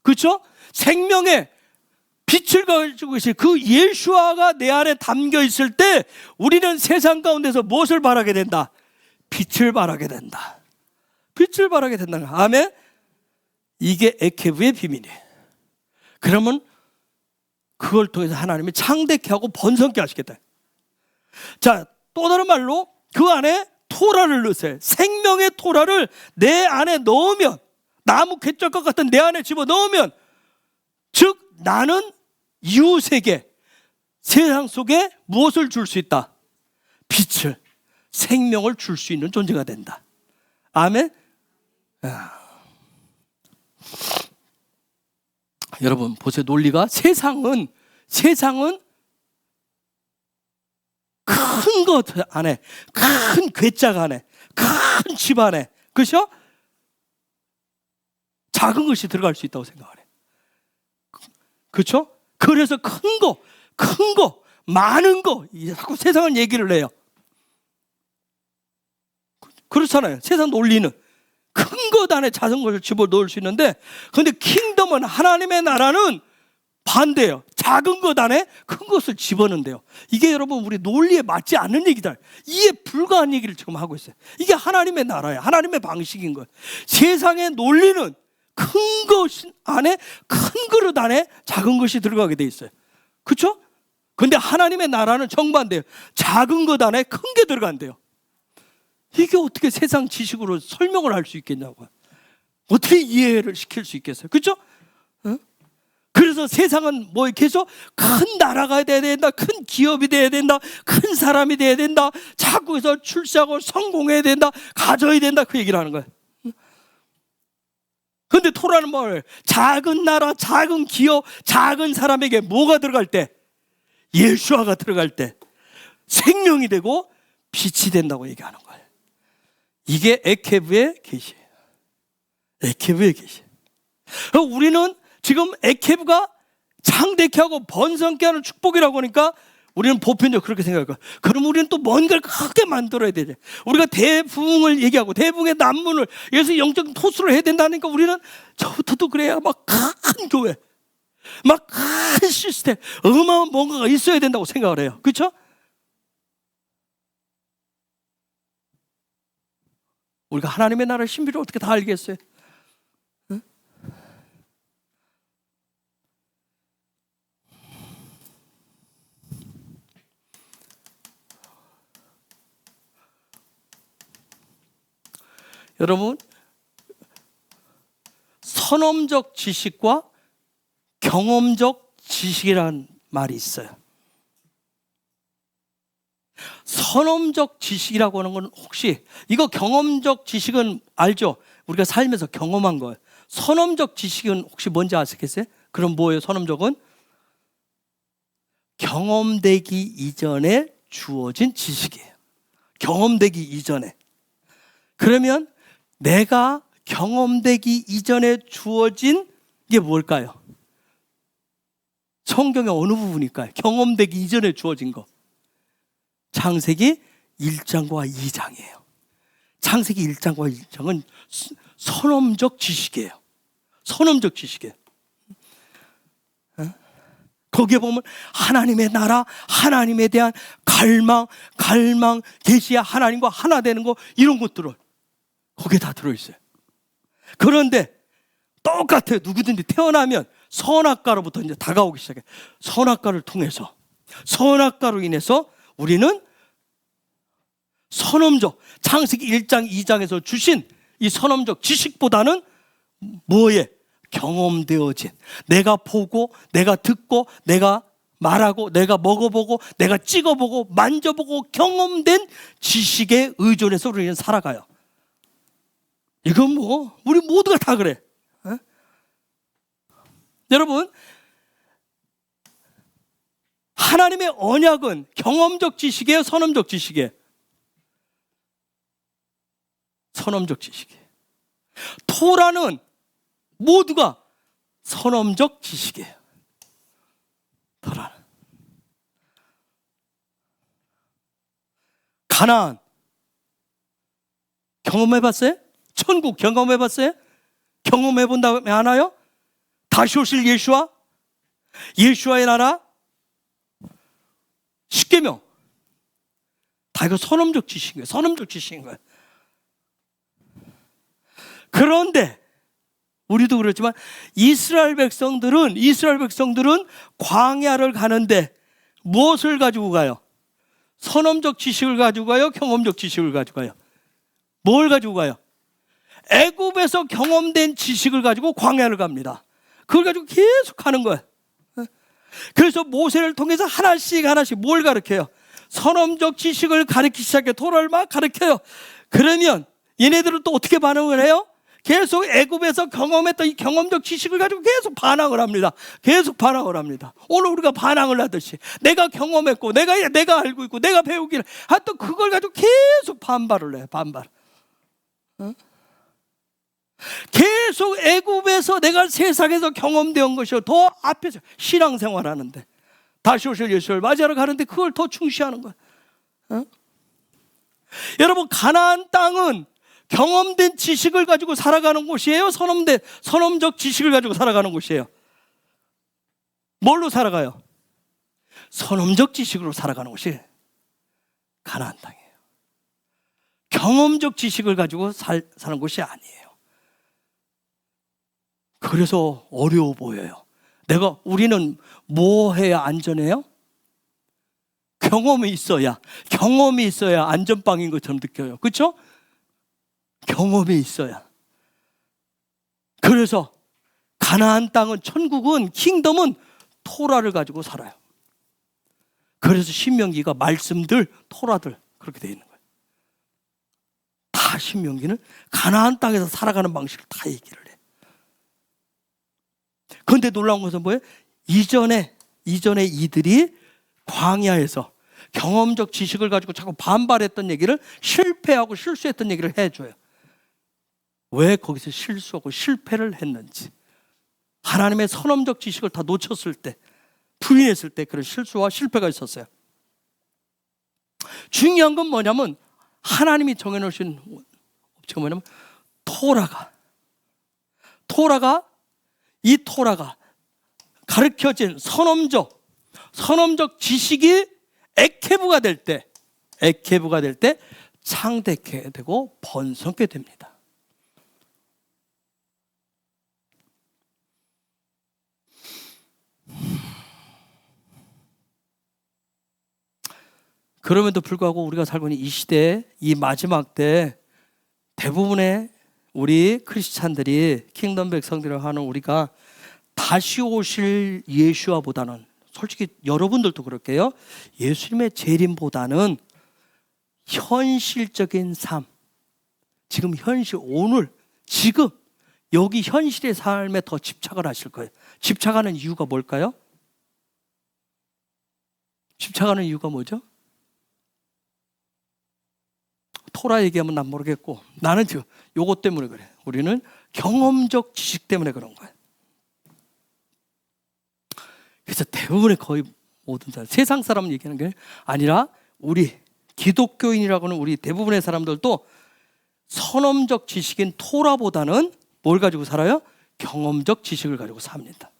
Speaker 1: 그렇죠? 생명의 빛을 가지고 계신 그 예수아가 내 안에 담겨 있을 때 우리는 세상 가운데서 무엇을 바라게 된다? 빛을 바라게 된다. 빛을 바라게 된다는 거야. 아멘. 이게 에케브의 비밀이에요. 그러면 그걸 통해서 하나님이 창대케 하고 번성케 하시겠다. 자, 또 다른 말로 그 안에 토라를 넣으세요. 생명의 토라를 내 안에 넣으면, 나무 개짝과 같은 내 안에 집어넣으면, 즉 나는 이웃에게, 세상 속에 무엇을 줄 수 있다? 빛을, 생명을 줄 수 있는 존재가 된다. 아멘. 여러분 보세요. 논리가, 세상은 큰 것 안에, 큰 괴짝 안에, 큰 집 안에, 그렇죠? 작은 것이 들어갈 수 있다고 생각하네. 그렇죠? 그래서 큰 거, 많은 거, 자꾸 세상은 얘기를 해요. 그렇잖아요. 세상 논리는 큰 것 안에 작은 것을 집어넣을 수 있는데, 그런데 킹덤은, 하나님의 나라는 반대예요. 작은 것 안에 큰 것을 집어넣는데요. 이게 여러분 우리 논리에 맞지 않는 얘기다. 이해 불가한 얘기를 지금 하고 있어요. 이게 하나님의 나라예요. 하나님의 방식인 거예요. 세상의 논리는 큰 것 안에, 큰 그릇 안에 작은 것이 들어가게 돼 있어요. 그렇죠? 근데 하나님의 나라는 정반대예요. 작은 것 안에 큰 게 들어간대요. 이게 어떻게 세상 지식으로 설명을 할 수 있겠냐고요. 어떻게 이해를 시킬 수 있겠어요? 그렇죠? 그래서 세상은 뭐 계속 큰 나라가 돼야 된다, 큰 기업이 돼야 된다, 큰 사람이 돼야 된다, 자꾸 해서 출세하고 성공해야 된다, 가져야 된다, 그 얘기를 하는 거예요. 근데 토라는 뭘? 작은 나라, 작은 기업, 작은 사람에게 뭐가 들어갈 때? 예수아가 들어갈 때 생명이 되고 빛이 된다고 얘기하는 거예요. 이게 에케브의 계시예요. 에케브의 계시. 우리는 지금 에케브가 창대케 하고 번성케 하는 축복이라고 하니까 우리는 보편적으로 그렇게 생각할 거야. 그럼 우리는 또 뭔가를 크게 만들어야 되지. 우리가 대부흥을 얘기하고 대부흥의 난문을 여기서 영적 토수를 해야 된다니까 우리는 저부터도 그래야 막 큰 교회, 막 큰 시스템, 어마어마한 뭔가가 있어야 된다고 생각을 해요. 그렇죠? 우리가 하나님의 나라의 신비를 어떻게 다 알겠어요? 응? 여러분, 선험적 지식과 경험적 지식이라는 말이 있어요. 선험적 지식이라고 하는 건 혹시 이거 경험적 지식은 알죠? 우리가 살면서 경험한 거예요. 선험적 지식은 혹시 뭔지 아시겠어요? 그럼 뭐예요? 선험적은 경험되기 이전에 주어진 지식이에요. 경험되기 이전에. 그러면 내가 경험되기 이전에 주어진 게 뭘까요? 성경의 어느 부분일까요? 경험되기 이전에 주어진 거. 창세기 1장과 2장이에요. 창세기 1장과 2장은 선험적 지식이에요. 선험적 지식이에요. 거기에 보면 하나님의 나라, 하나님에 대한 갈망, 계시야 하나님과 하나 되는 거, 이런 것들을 거기에 다 들어있어요. 그런데 똑같아요. 누구든지 태어나면 선악과로부터 이제 다가오기 시작해요. 선악과를 통해서, 선악과로 인해서 우리는 선험적, 창세기 1장, 2장에서 주신 이 선험적 지식보다는 뭐에? 경험되어진, 내가 보고, 내가 듣고, 내가 말하고, 내가 먹어보고, 내가 찍어보고, 만져보고, 경험된 지식에 의존해서 우리는 살아가요. 이건 뭐 우리 모두가 다 그래. 어? 여러분, 하나님의 언약은 경험적 지식이에요? 선험적 지식이에요? 선험적 지식이에요. 토라는 모두가 선험적 지식이에요. 토라는. 가나안 경험해봤어요? 천국 경험해봤어요? 경험해본 다음에 하나요? 다시 오실 예수와 예수와의 나라, 십계명, 다 이거 선험적 지식인 거예요. 선험적 지식인 거예요. 그런데 우리도 그렇지만 이스라엘 백성들은 광야를 가는데 무엇을 가지고 가요? 선험적 지식을 가지고 가요? 경험적 지식을 가지고 가요? 뭘 가지고 가요? 애굽에서 경험된 지식을 가지고 광야를 갑니다. 그걸 가지고 계속 가는 거예요. 그래서 모세를 통해서 하나씩 뭘 가르쳐요? 선험적 지식을 가르치기 시작해. 토라를 막 가르쳐요. 그러면 얘네들은 또 어떻게 반응을 해요? 계속 애굽에서 경험했던 이 경험적 지식을 가지고 계속 반항을 합니다. 계속 반항을 합니다. 오늘 우리가 반항을 하듯이 내가 경험했고 내가 알고 있고 내가 배우기를 하여튼 그걸 가지고 계속 반발을 해요. 반발. 어? 계속 애굽에서 내가 세상에서 경험되어 온 것이요 더 앞에서 신앙생활하는데 다시 오실 예수를 맞이하러 가는데 그걸 더 중시하는 거예요. 어? 여러분, 가나안 땅은 경험된 지식을 가지고 살아가는 곳이에요? 선험적 지식을 가지고 살아가는 곳이에요? 뭘로 살아가요? 선험적 지식으로 살아가는 곳이 가나안 땅이에요. 경험적 지식을 가지고 사는 곳이 아니에요. 그래서 어려워 보여요. 우리는 뭐 해야 안전해요? 경험이 있어야 안전빵인 것처럼 느껴요. 그렇죠? 경험이 있어야. 그래서 가나안 땅은, 천국은, 킹덤은 토라를 가지고 살아요. 그래서 신명기가 말씀들, 토라들 그렇게 되어 있는 거예요. 다 신명기는 가나안 땅에서 살아가는 방식을 다 얘기를 해. 그런데 놀라운 것은 뭐예요? 이전에 이들이 광야에서 경험적 지식을 가지고 자꾸 반발했던 얘기를, 실패하고 실수했던 얘기를 해줘요. 왜 거기서 실수하고 실패를 했는지, 하나님의 선언적 지식을 다 놓쳤을 때, 부인했을 때 그런 실수와 실패가 있었어요. 중요한 건 뭐냐면 하나님이 정해놓으신 업체가 뭐냐면 이 토라가 가르쳐진 선언적 지식이 에케브가 될 때 창대케 되고 번성케 됩니다. 그럼에도 불구하고 우리가 살고 있는 이 시대, 이 마지막 때 대부분의 우리 크리스찬들이, 킹덤 백성들을 하는 우리가 다시 오실 예수와보다는, 솔직히 여러분들도 그럴게요, 예수님의 재림보다는 현실적인 삶, 지금 현실, 오늘 지금 여기 현실의 삶에 더 집착을 하실 거예요. 집착하는 이유가 뭘까요? 집착하는 이유가 뭐죠? 토라 얘기하면 난 모르겠고, 나는 지금 요것 때문에 그래. 우리는 경험적 지식 때문에 그런 거예요. 그래서 대부분의 거의 모든 사람, 세상 사람 얘기하는 게 아니라 우리 기독교인이라고 하는 우리 대부분의 사람들도 선언적 지식인 토라보다는 뭘 가지고 살아요? 경험적 지식을 가지고 삽니다.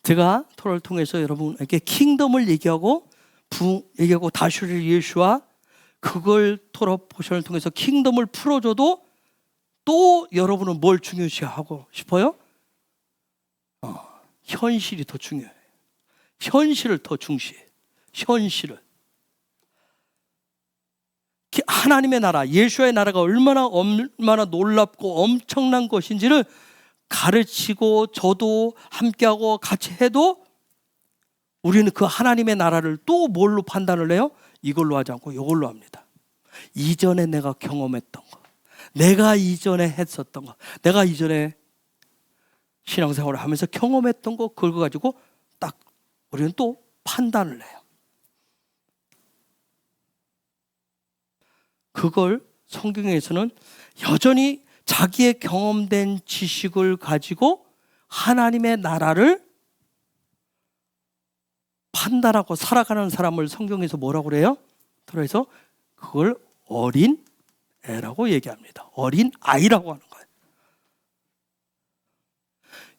Speaker 1: 제가 토라를 통해서 여러분에게 킹덤을 얘기하고 다슈릴 예수와 그걸 토라 포션을 통해서 킹덤을 풀어줘도 또 여러분은 뭘 중요시하고 싶어요? 현실이 더 중요해요. 현실을 더 중시해요. 현실을. 하나님의 나라, 예수의 나라가 얼마나 놀랍고 엄청난 것인지를 가르치고 저도 함께하고 같이 해도 우리는 그 하나님의 나라를 또 뭘로 판단을 해요? 이걸로 하지 않고 이걸로 합니다. 이전에 내가 경험했던 거, 내가 이전에 했었던 거, 내가 이전에 신앙생활을 하면서 경험했던 거, 그걸 가지고 딱 우리는 또 판단을 해요. 그걸 성경에서는 여전히 자기의 경험된 지식을 가지고 하나님의 나라를 판단하고 살아가는 사람을 성경에서 뭐라고 그래요? 그래서 그걸 어린 애라고 얘기합니다. 어린 아이라고 하는 거예요.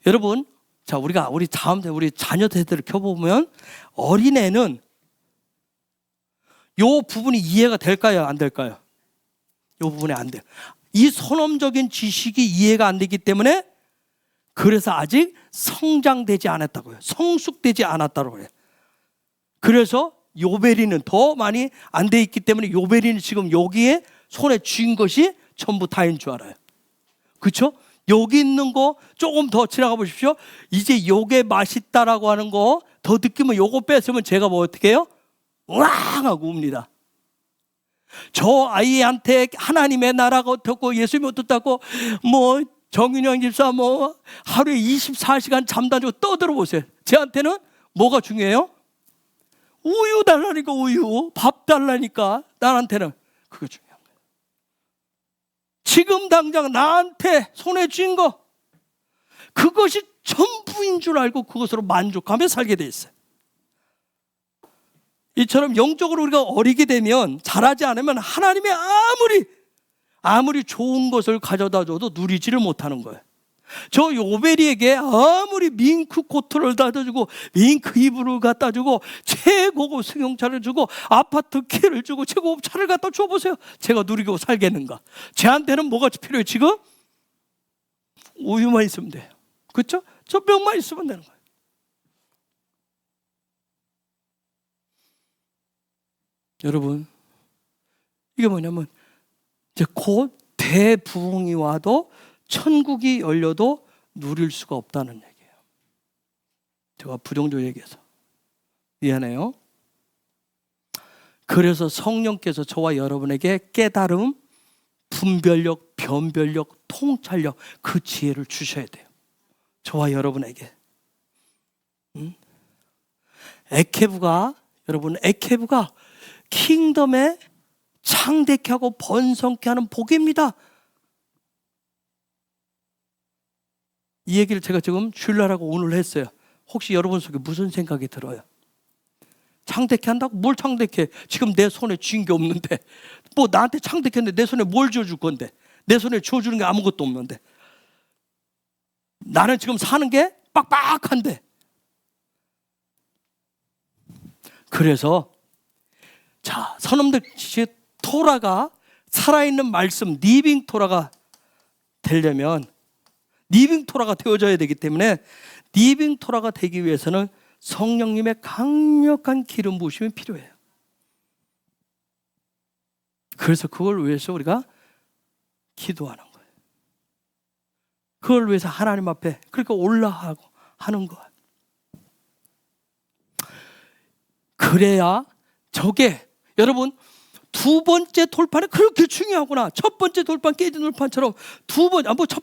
Speaker 1: 여러분, 자, 우리 다음 우리 자녀 세대를 켜보면 어린 애는 요 부분이 이해가 될까요? 안 될까요? 요 부분이 안 돼요. 이 선언적인 지식이 이해가 안 되기 때문에, 그래서 아직 성장되지 않았다고요. 성숙되지 않았다고 해요. 그래서 요베리는 더 많이 안 돼 있기 때문에 요베리는 지금 여기에 손에 쥔 것이 전부 다인 줄 알아요. 그렇죠? 여기 있는 거 조금 더 지나가 보십시오. 이제 요게 맛있다라고 하는 거 더 느끼면 요거 뺏으면 제가 뭐 어떻게 해요? 으앙 하고 웁니다. 저 아이한테 하나님의 나라가 어떻고 예수님이 어떻다고 뭐 정윤영 집사 뭐 하루에 24시간 잠도 안 자고 떠들어 보세요. 쟤한테는 뭐가 중요해요? 우유 달라니까, 우유, 밥 달라니까. 나한테는 그게 중요한 거예요. 지금 당장 나한테 손에 쥔 거, 그것이 전부인 줄 알고 그것으로 만족하며 살게 돼 있어요. 이처럼 영적으로 우리가 어리게 되면, 자라지 않으면 하나님의 아무리 좋은 것을 가져다 줘도 누리지를 못하는 거예요. 저 요베리에게 아무리 밍크 코트를 따주고 밍크 이불을 갖다 주고 최고급 승용차를 주고 아파트 키를 주고 최고급 차를 갖다 줘보세요. 제가 누리고 살겠는가? 쟤한테는 뭐가 필요해요? 지금 우유만 있으면 돼요. 그렇죠? 저 병만 있으면 되는 거예요. 여러분, 이게 뭐냐면 이제 곧 대부흥이 와도 천국이 열려도 누릴 수가 없다는 얘기예요. 제가 부정적으로 얘기해서 미안해요. 그래서 성령께서 저와 여러분에게 깨달음, 분별력, 변별력, 통찰력, 그 지혜를 주셔야 돼요. 저와 여러분에게. 여러분 에케브가 킹덤에 창대케 하고 번성케 하는 복입니다. 이 얘기를 제가 지금 주일날하고 오늘 했어요. 혹시 여러분 속에 무슨 생각이 들어요? 창대케 한다고? 뭘 창대케? 지금 내 손에 쥔 게 없는데, 뭐 나한테 창대케 했는데 내 손에 뭘 쥐어줄 건데, 내 손에 쥐어주는 게 아무것도 없는데, 나는 지금 사는 게 빡빡한데. 그래서 자, 선험들 토라가 살아있는 말씀, 리빙 토라가 되려면 리빙 토라가 되어져야 되기 때문에, 리빙 토라가 되기 위해서는 성령님의 강력한 기름 부으심이 필요해요. 그래서 그걸 위해서 우리가 기도하는 거예요. 그걸 위해서 하나님 앞에 그렇게 올라가고 하는 거예요. 그래야 저게, 여러분, 두 번째 돌판이 그렇게 중요하구나. 첫 번째 돌판 깨진 돌판처럼 첫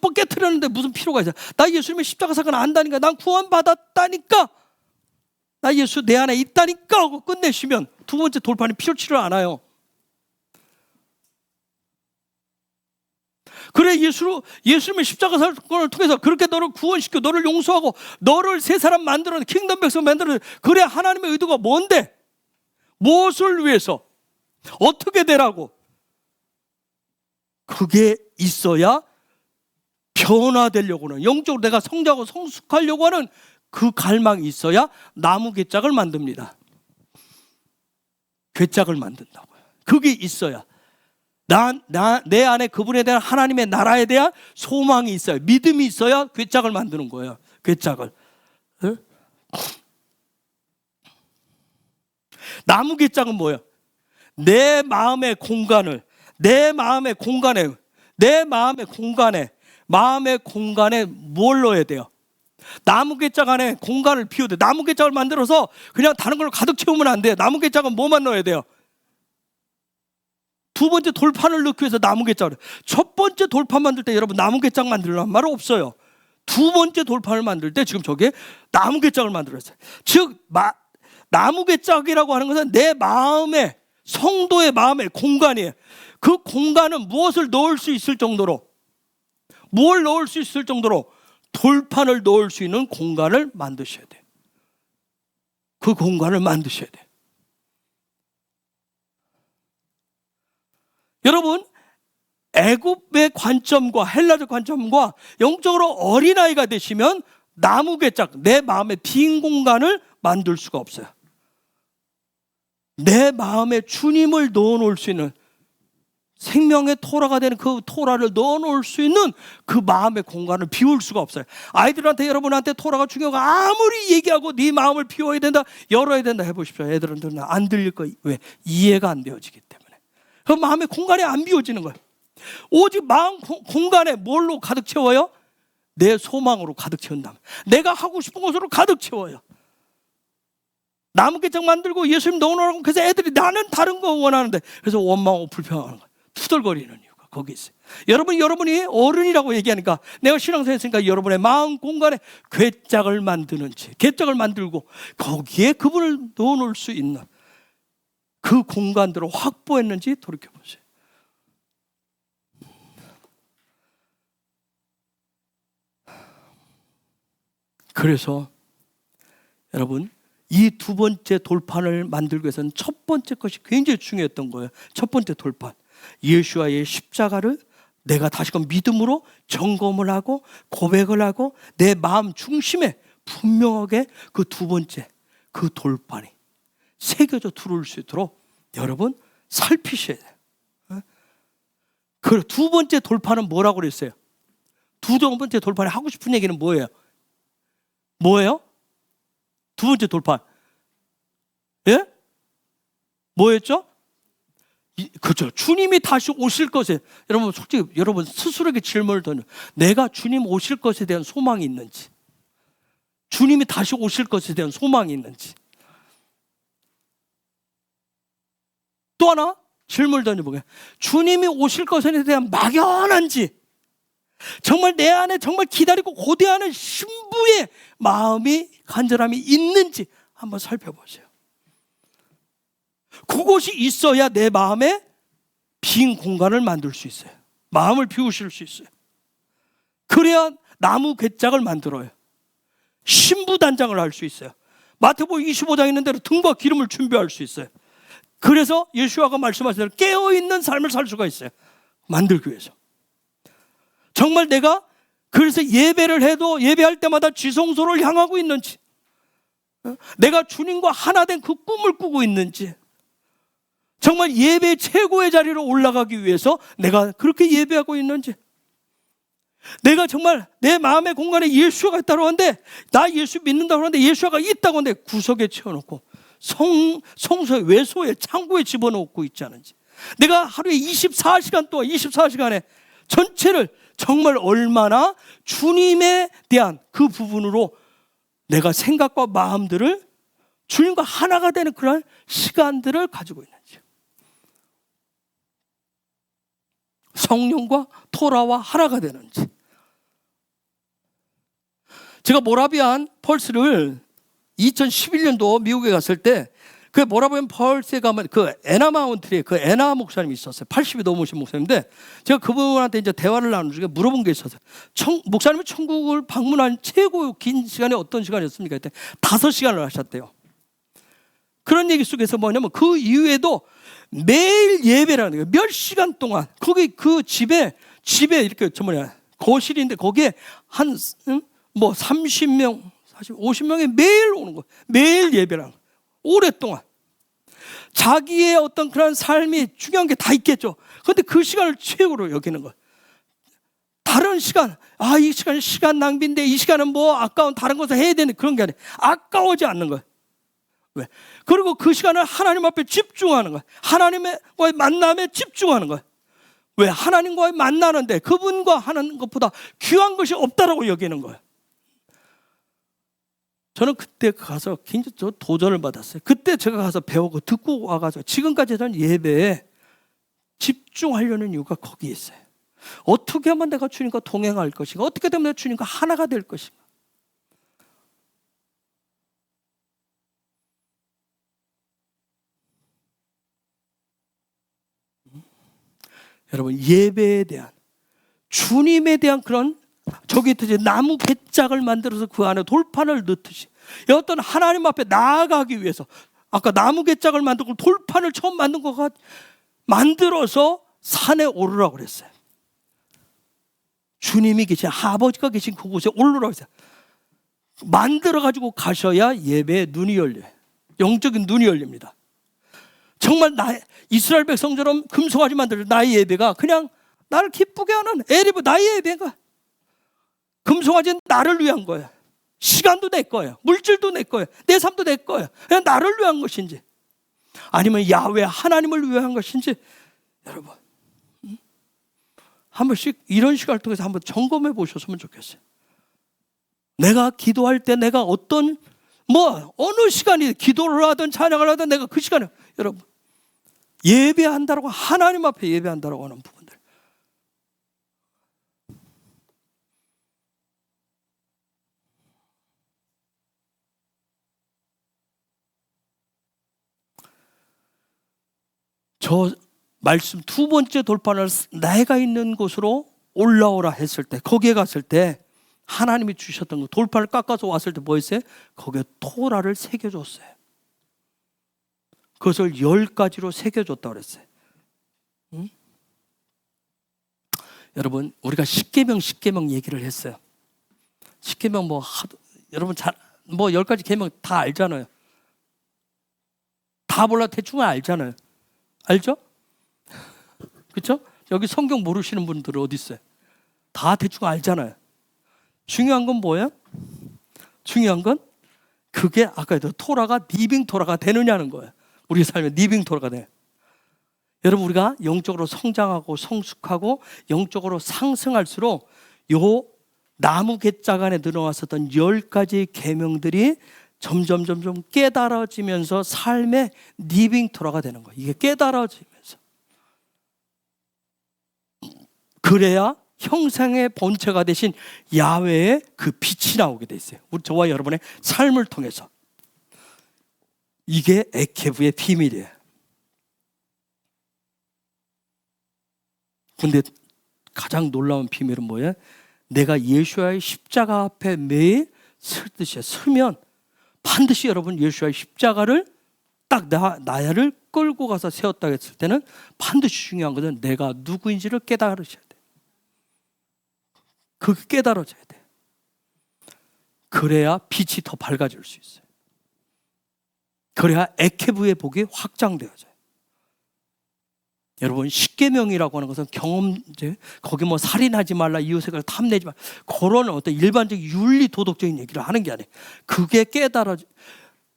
Speaker 1: 번 깨트렸는데 무슨 필요가 있어? 나 예수님의 십자가 사건 안다니까, 난 구원받았다니까, 나 예수 내 안에 있다니까 하고 끝내시면 두 번째 돌판이 필요치를 않아요. 그래, 예수님의 십자가 사건을 통해서 그렇게 너를 구원시켜, 너를 용서하고, 너를 새 사람 만들어, 킹덤 백성 만들어. 그래, 하나님의 의도가 뭔데? 무엇을 위해서? 어떻게 되라고? 그게 있어야 변화되려고는, 영적으로 내가 성장하고 성숙하려고 하는 그 갈망이 있어야 나무 괴짝을 만듭니다. 괴짝을 만든다고요. 그게 있어야 내 안에 그분에 대한 하나님의 나라에 대한 소망이 있어요. 믿음이 있어야 괴짝을 만드는 거예요. 괴짝을. 네? 나무 괴짝은 뭐예요? 내 마음의 공간에 뭘 넣어야 돼요? 나무 괴짝 안에 공간을 비워야 돼요. 나무 괴짝을 만들어서 그냥 다른 걸로 가득 채우면 안 돼요. 나무 괴짝은 뭐만 넣어야 돼요? 두 번째 돌판을 넣기 위해서 나무 괴짝을. 첫 번째 돌판 만들 때 여러분 나무 괴짝 만들라는 말 없어요. 두 번째 돌판을 만들 때 지금 저게 나무 괴짝을 만들었어요. 즉 나무 괴짝이라고 하는 것은 내 마음의, 성도의 마음의 공간이에요. 그 공간은 무엇을 넣을 수 있을 정도로, 뭘 넣을 수 있을 정도로 돌판을 넣을 수 있는 공간을 만드셔야 돼요. 그 공간을 만드셔야 돼요. 여러분, 애굽의 관점과 헬라적 관점과 영적으로 어린아이가 되시면 나무 괴짝, 내 마음의 빈 공간을 만들 수가 없어요. 내 마음에 주님을 넣어놓을 수 있는, 생명의 토라가 되는 그 토라를 넣어놓을 수 있는 그 마음의 공간을 비울 수가 없어요. 아이들한테, 여러분한테 토라가 중요하고 아무리 얘기하고 네 마음을 비워야 된다, 열어야 된다 해보십시오. 애들한테는 안 들릴 거예요. 왜? 이해가 안 되어지기 때문에. 그 마음의 공간이 안 비워지는 거예요. 오직 마음 공간에 뭘로 가득 채워요? 내 소망으로 가득 채운다면, 내가 하고 싶은 것으로 가득 채워요. 나무 괴짝 만들고 예수님 넣어놓으라고, 그래서 애들이 나는 다른 거 원하는데, 그래서 원망하고 불평하는 거예요. 투덜거리는 이유가 거기 있어요. 여러분이 어른이라고 얘기하니까, 내가 신앙생활 했으니까 여러분의 마음 공간에 괴짝을 만드는지, 괴짝을 만들고 거기에 그분을 넣어놓을 수 있는 그 공간들을 확보했는지 돌이켜보세요. 그래서 여러분, 이 두 번째 돌판을 만들기 위해서는 첫 번째 것이 굉장히 중요했던 거예요. 첫 번째 돌판, 예수와의 십자가를 내가 다시금 믿음으로 점검을 하고 고백을 하고 내 마음 중심에 분명하게 그 두 번째 그 돌판이 새겨져 들어올 수 있도록 여러분 살피셔야 돼요. 그 두 번째 돌판은 뭐라고 그랬어요? 두 번째 돌판에 하고 싶은 얘기는 뭐예요? 두 번째 돌판. 예? 뭐였죠? 그죠? 주님이 다시 오실 것에, 여러분 솔직히 여러분 스스로에게 질문을 던져. 내가 주님 오실 것에 대한 소망이 있는지, 주님이 다시 오실 것에 대한 소망이 있는지. 또 하나 질문을 던져보게. 주님이 오실 것에 대한 막연한지, 정말 내 안에 정말 기다리고 고대하는 신부의 마음이, 간절함이 있는지 한번 살펴보세요. 그것이 있어야 내 마음에 빈 공간을 만들 수 있어요. 마음을 비우실 수 있어요. 그래야 나무 괴짝을 만들어요. 신부 단장을 할 수 있어요. 마태복음 25장 있는 대로 등과 기름을 준비할 수 있어요. 그래서 예수와가 말씀하신 대로 깨어있는 삶을 살 수가 있어요. 만들기 위해서. 정말 내가 그래서 예배를 해도 예배할 때마다 지성소를 향하고 있는지, 내가 주님과 하나 된 그 꿈을 꾸고 있는지, 정말 예배 최고의 자리로 올라가기 위해서 내가 그렇게 예배하고 있는지, 내가 정말 내 마음의 공간에 예수가 있다고 하는데, 나 예수 믿는다고 하는데 예수가 있다고 하는데 구석에 채워놓고 성소의 외소에 창고에 집어넣고 있지 않은지, 내가 하루에 24시간 동안 24시간에 전체를 정말 얼마나 주님에 대한 그 부분으로 내가 생각과 마음들을 주님과 하나가 되는 그런 시간들을 가지고 있는지, 성령과 토라와 하나가 되는지. 제가 모라비안 펄스를 2011년도 미국에 갔을 때, 그 모라비안 펄스에 가면 그 애나 마운트리에 그 애나 목사님이 있었어요. 80이 넘으신 목사님인데, 제가 그분한테 이제 대화를 나누고 물어본 게 있었어요. 목사님이 천국을 방문한 최고 긴 시간이 어떤 시간이었습니까? 그때 5시간을 하셨대요. 그런 얘기 속에서 뭐냐면, 그 이후에도 매일 예배라는 거예요. 몇 시간 동안 거기 그 집에 이렇게 거실인데 거기에 한 30명, 50명이 매일 오는 거예요. 매일 예배라는 거예요. 오랫동안. 자기의 어떤 그런 삶이 중요한 게 다 있겠죠. 그런데 그 시간을 최고로 여기는 거예요. 다른 시간, 이 시간은 시간 낭비인데, 이 시간은 뭐 아까운 다른 것을 해야 되는 그런 게 아니에요. 아까워지 않는 거예요. 왜? 그리고 그 시간을 하나님 앞에 집중하는 거예요. 하나님과의 만남에 집중하는 거예요. 왜? 하나님과의 만나는데 그분과 하는 것보다 귀한 것이 없다라고 여기는 거예요. 저는 그때 가서 굉장히 도전을 받았어요. 그때 제가 가서 배우고 듣고 와가지고 지금까지 저는 예배에 집중하려는 이유가 거기에 있어요. 어떻게 하면 내가 주님과 동행할 것인가? 어떻게 하면 내가 주님과 하나가 될 것인가? 여러분, 예배에 대한, 주님에 대한 그런, 저기 이제 나무 괴짝을 만들어서 그 안에 돌판을 넣듯이 어떤 하나님 앞에 나아가기 위해서, 아까 나무 괴짝을 만들고 돌판을 처음 만든 것과 만들어서 산에 오르라고 그랬어요. 주님이 계신, 아버지가 계신 그곳에 오르라고 했어요. 만들어가지고 가셔야 예배의 눈이 열려요. 영적인 눈이 열립니다. 정말 이스라엘 백성처럼 금송아지 만들어 나의 예배가 그냥 나를 기쁘게 하는 에리브 나의 예배가, 금송아지는 나를 위한 거예요. 시간도 내 거예요. 물질도 내 거예요. 내 삶도 내 거예요. 그냥 나를 위한 것인지, 아니면 야훼 하나님을 위한 것인지, 여러분 한 번씩 이런 시간을 통해서 한번 점검해 보셨으면 좋겠어요. 내가 기도할 때 내가 어떤 어느 시간이 기도를 하든 찬양을 하든 내가 그 시간에, 여러분 예배한다라고, 하나님 앞에 예배한다라고 하는 부분들, 저 말씀 두 번째 돌판을 내가 있는 곳으로 올라오라 했을 때, 거기에 갔을 때 하나님이 주셨던 거, 돌판을 깎아서 왔을 때 뭐 했어요? 거기에 토라를 새겨줬어요. 그것을 10가지로 새겨줬다고 그랬어요. 응? 여러분, 우리가 십계명 얘기를 했어요. 십계명 여러분 10가지 계명 다 알잖아요. 다 몰라 대충 알잖아요. 알죠? 그렇죠? 여기 성경 모르시는 분들은 어디 있어요? 다 대충 알잖아요. 중요한 건 뭐예요? 중요한 건 그게 아까 토라가 리빙 토라가 되느냐는 거예요. 우리 삶에 리빙 토라가 돼. 여러분, 우리가 영적으로 성장하고 성숙하고 영적으로 상승할수록 요 나무 갯짝 안에 들어왔었던 10가지 계명들이 점점 깨달아지면서 삶의 리빙토라가 되는 거예요. 이게 깨달아지면서. 그래야 형상의 본체가 되신 야훼의 그 빛이 나오게 돼 있어요. 우리 저와 여러분의 삶을 통해서. 이게 에케브의 비밀이에요. 근데 가장 놀라운 비밀은 뭐예요? 내가 예수와의 십자가 앞에 매일 서듯이 서면 반드시 여러분 예수와의 십자가를 딱 나야를 끌고 가서 세웠다 했을 때는 반드시 중요한 것은 내가 누구인지를 깨달으셔야 돼요. 그게 깨달아져야 돼요. 그래야 빛이 더 밝아질 수 있어요. 그래야 에케브의 복이 확장되어져요. 여러분, 십계명이라고 하는 것은 경험제, 거기 뭐 살인하지 말라, 이웃을 탐내지 말라, 그런 어떤 일반적인 윤리 도덕적인 얘기를 하는 게 아니에요. 그게 깨달아져야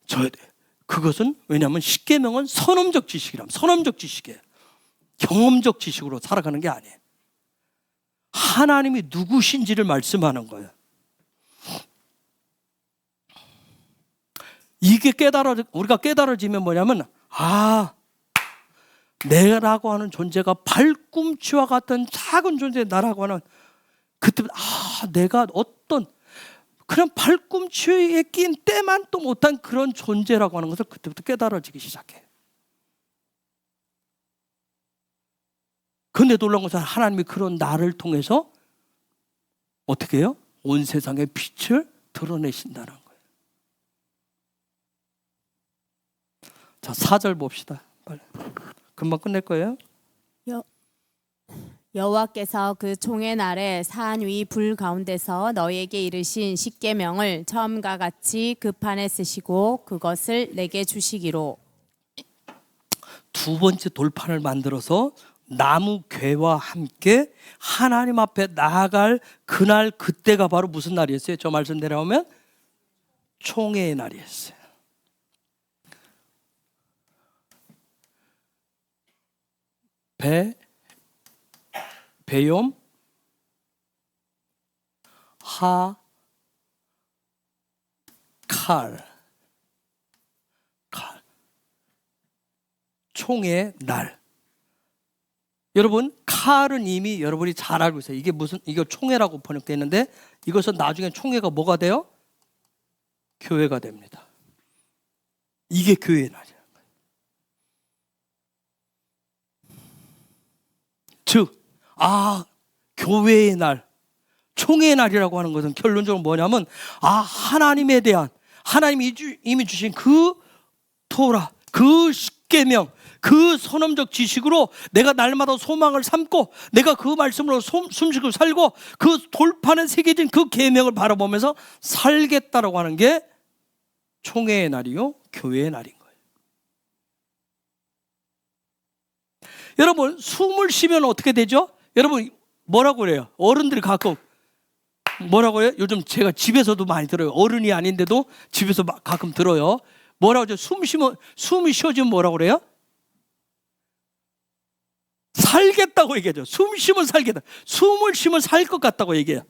Speaker 1: 돼요. 그것은 왜냐하면 십계명은 선언적 지식이라면 선언적 지식이에요. 경험적 지식으로 살아가는 게 아니에요. 하나님이 누구신지를 말씀하는 거예요. 이게 우리가 깨달아지면 뭐냐면, 내라고 하는 존재가 발꿈치와 같은 작은 존재, 나라고 하는, 그때부터 내가 어떤 그냥 발꿈치에 낀 때만 또 못한 그런 존재라고 하는 것을 그때부터 깨달아지기 시작해. 근데 놀라운 것은 하나님이 그런 나를 통해서 어떻게 해요? 온 세상의 빛을 드러내신다는 거예요. 자, 4절 봅시다. 빨리. 금방 끝낼 거예요.
Speaker 2: 여호와께서 그 총의 날에 산 위 불 가운데서 너희에게 이르신 십계명을 처음과 같이 그 판에 쓰시고 그것을 내게 주시기로.
Speaker 1: 두 번째 돌판을 만들어서 나무 궤와 함께 하나님 앞에 나아갈 그날, 그때가 바로 무슨 날이었어요? 저 말씀대로 하면 총회의 날이었어요. 배욤 칼 총의 날. 여러분, 칼은 이미 여러분이 잘 알고 있어요. 이게 이거 총회라고 번역되어 있는데, 이것은 나중에 총회가 뭐가 돼요? 교회가 됩니다. 이게 교회의 날이에요. 즉, 교회의 날, 총회의 날이라고 하는 것은 결론적으로 뭐냐면, 하나님에 대한, 하나님이 이미 주신 그 토라, 그 십계명, 그 선언적 지식으로 내가 날마다 소망을 삼고, 내가 그 말씀으로 숨쉬고 살고, 그 돌판에 새겨진 그 계명을 바라보면서 살겠다라고 하는 게 총회의 날이요, 교회의 날인 거예요. 여러분, 숨을 쉬면 어떻게 되죠? 여러분, 뭐라고 그래요? 어른들이 가끔 뭐라고 해요? 요즘 제가 집에서도 많이 들어요. 어른이 아닌데도 집에서 가끔 들어요. 뭐라고 하죠? 숨이 쉬어지면 뭐라고 그래요? 살겠다고 얘기하죠. 숨 쉬면 살겠다. 숨을 쉬면 살 것 같다고 얘기해요.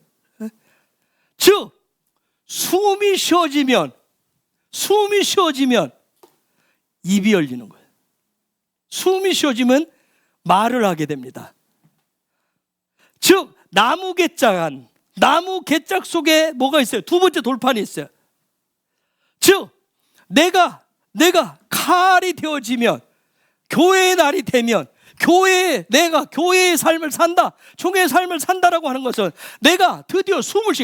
Speaker 1: 즉, 숨이 쉬어지면 입이 열리는 거예요. 숨이 쉬어지면 말을 하게 됩니다. 즉, 나무 갯짝 속에 뭐가 있어요? 두 번째 돌판이 있어요. 즉, 내가 칼이 되어지면, 교회의 날이 되면, 내가 교회의 삶을 산다, 총회의 삶을 산다라고 하는 것은 내가 드디어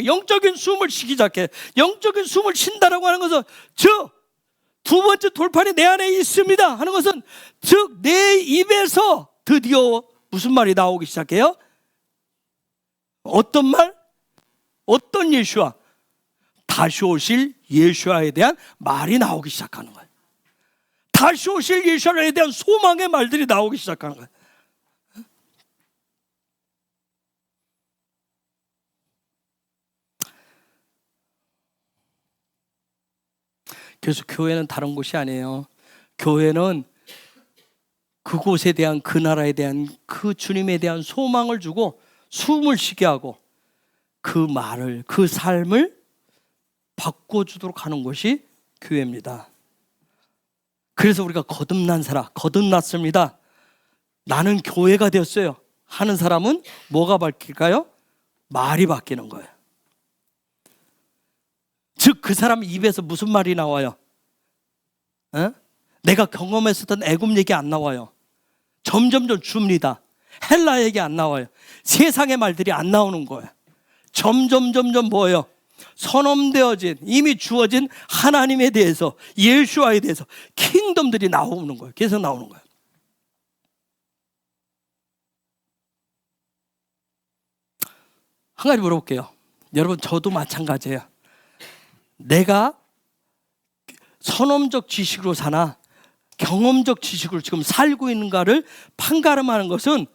Speaker 1: 영적인 숨을 쉬기 시작해. 영적인 숨을 쉰다라고 하는 것은, 즉, 두 번째 돌판이 내 안에 있습니다 하는 것은, 즉, 내 입에서 드디어 무슨 말이 나오기 시작해요? 어떤 말? 어떤 예수와? 다시 오실 예수와에 대한 말이 나오기 시작하는 거예요. 다시 오실 예수와에 대한 소망의 말들이 나오기 시작하는 거예요. 그래서 교회는 다른 곳이 아니에요. 교회는 그곳에 대한, 그 나라에 대한, 그 주님에 대한 소망을 주고 숨을 쉬게 하고 그 말을, 그 삶을 바꿔주도록 하는 것이 교회입니다. 그래서 우리가 거듭났습니다. 나는 교회가 되었어요 하는 사람은 뭐가 바뀔까요? 말이 바뀌는 거예요. 즉 그 사람 입에서 무슨 말이 나와요? 내가 경험했었던 애굽 얘기 안 나와요. 점점점 줍니다. 헬라 얘기 안 나와요. 세상의 말들이 안 나오는 거예요. 점점 뭐예요? 선언되어진, 이미 주어진 하나님에 대해서, 예수와에 대해서 킹덤들이 나오는 거예요. 계속 나오는 거예요. 한 가지 물어볼게요. 여러분, 저도 마찬가지예요. 내가 선언적 지식으로 사나 경험적 지식으로 지금 살고 있는가를 판가름하는 것은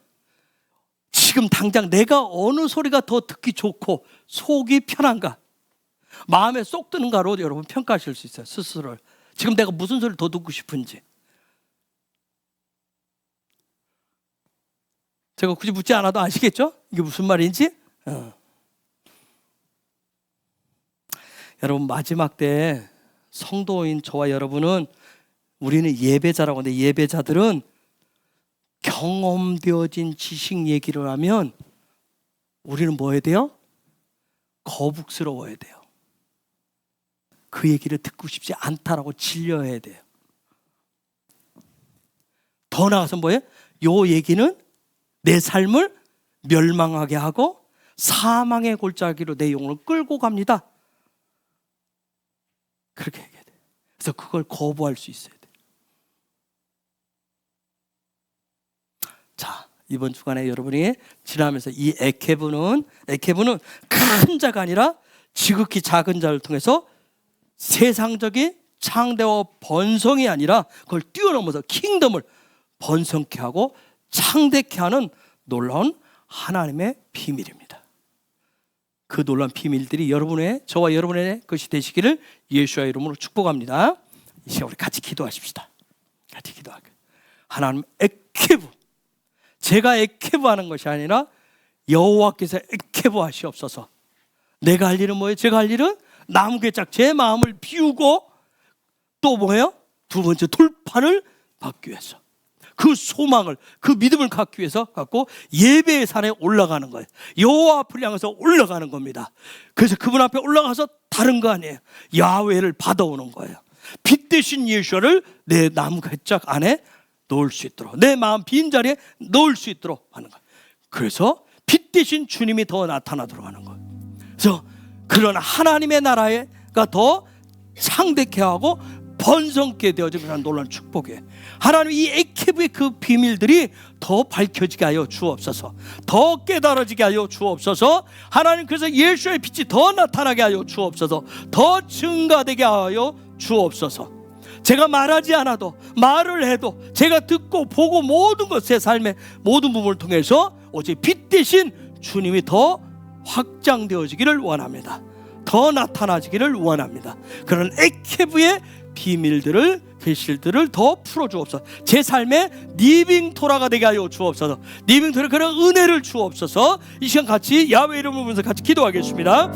Speaker 1: 지금 당장 내가 어느 소리가 더 듣기 좋고 속이 편한가, 마음에 쏙 드는가로 여러분 평가하실 수 있어요. 스스로를. 지금 내가 무슨 소리를 더 듣고 싶은지. 제가 굳이 묻지 않아도 아시겠죠? 이게 무슨 말인지? 여러분, 마지막 때 성도인 저와 여러분은, 우리는 예배자라고 하는데, 예배자들은 경험되어진 지식 얘기를 하면 우리는 뭐 해야 돼요? 거북스러워야 돼요. 그 얘기를 듣고 싶지 않다라고 질려야 돼요. 더 나아가서 뭐예요? 요 얘기는 내 삶을 멸망하게 하고 사망의 골짜기로 내 영혼을 끌고 갑니다. 그렇게 얘기해야 돼요. 그래서 그걸 거부할 수 있어야 돼요. 자, 이번 주간에 여러분이 지나면서 이 에케브는 큰 자가 아니라 지극히 작은 자를 통해서 세상적인 창대와 번성이 아니라 그걸 뛰어넘어서 킹덤을 번성케 하고 창대케 하는 놀라운 하나님의 비밀입니다. 그 놀라운 비밀들이 저와 여러분의 것이 되시기를 예수의 이름으로 축복합니다. 이 시간 우리 같이 기도하십시다. 같이 기도할게요. 하나님, 에케브, 제가 에케브 하는 것이 아니라 여호와께서 에케브 하시옵소서. 내가 할 일은 뭐예요? 제가 할 일은 나무개짝 제 마음을 비우고 또 뭐예요? 두 번째, 돌판을 받기 위해서, 그 소망을, 그 믿음을 갖기 위해서 갖고 예배의 산에 올라가는 거예요. 여호와 앞을 향해서 올라가는 겁니다. 그래서 그분 앞에 올라가서 다른 거 아니에요. 야훼를 받아오는 거예요. 빛 대신 예수를 내 나무개짝 안에 넣을 수 있도록, 내 마음 빈자리에 넣을 수 있도록 하는 거예요. 그래서 빛 대신 주님이 더 나타나도록 하는 거예요. 그래서 그런 하나님의 나라가 더 창대케 하고 번성케 되어지는 놀라운 축복이에요. 하나님, 이 에케브의 그 비밀들이 더 밝혀지게 하여 주옵소서. 더 깨달아지게 하여 주옵소서. 하나님, 그래서 예수의 빛이 더 나타나게 하여 주옵소서. 더 증가되게 하여 주옵소서. 제가 말하지 않아도, 말을 해도, 제가 듣고 보고 모든 것, 제 삶의 모든 부분을 통해서 오직 빛 대신 주님이 더 확장되어지기를 원합니다. 더 나타나지기를 원합니다. 그런 에케브의 비밀들을, 계실들을 더 풀어주옵소서. 제 삶에 리빙토라가 되게 하여 주옵소서. 리빙토라, 그런 은혜를 주옵소서. 이 시간 같이 야훼 이름을 부르면서 같이 기도하겠습니다.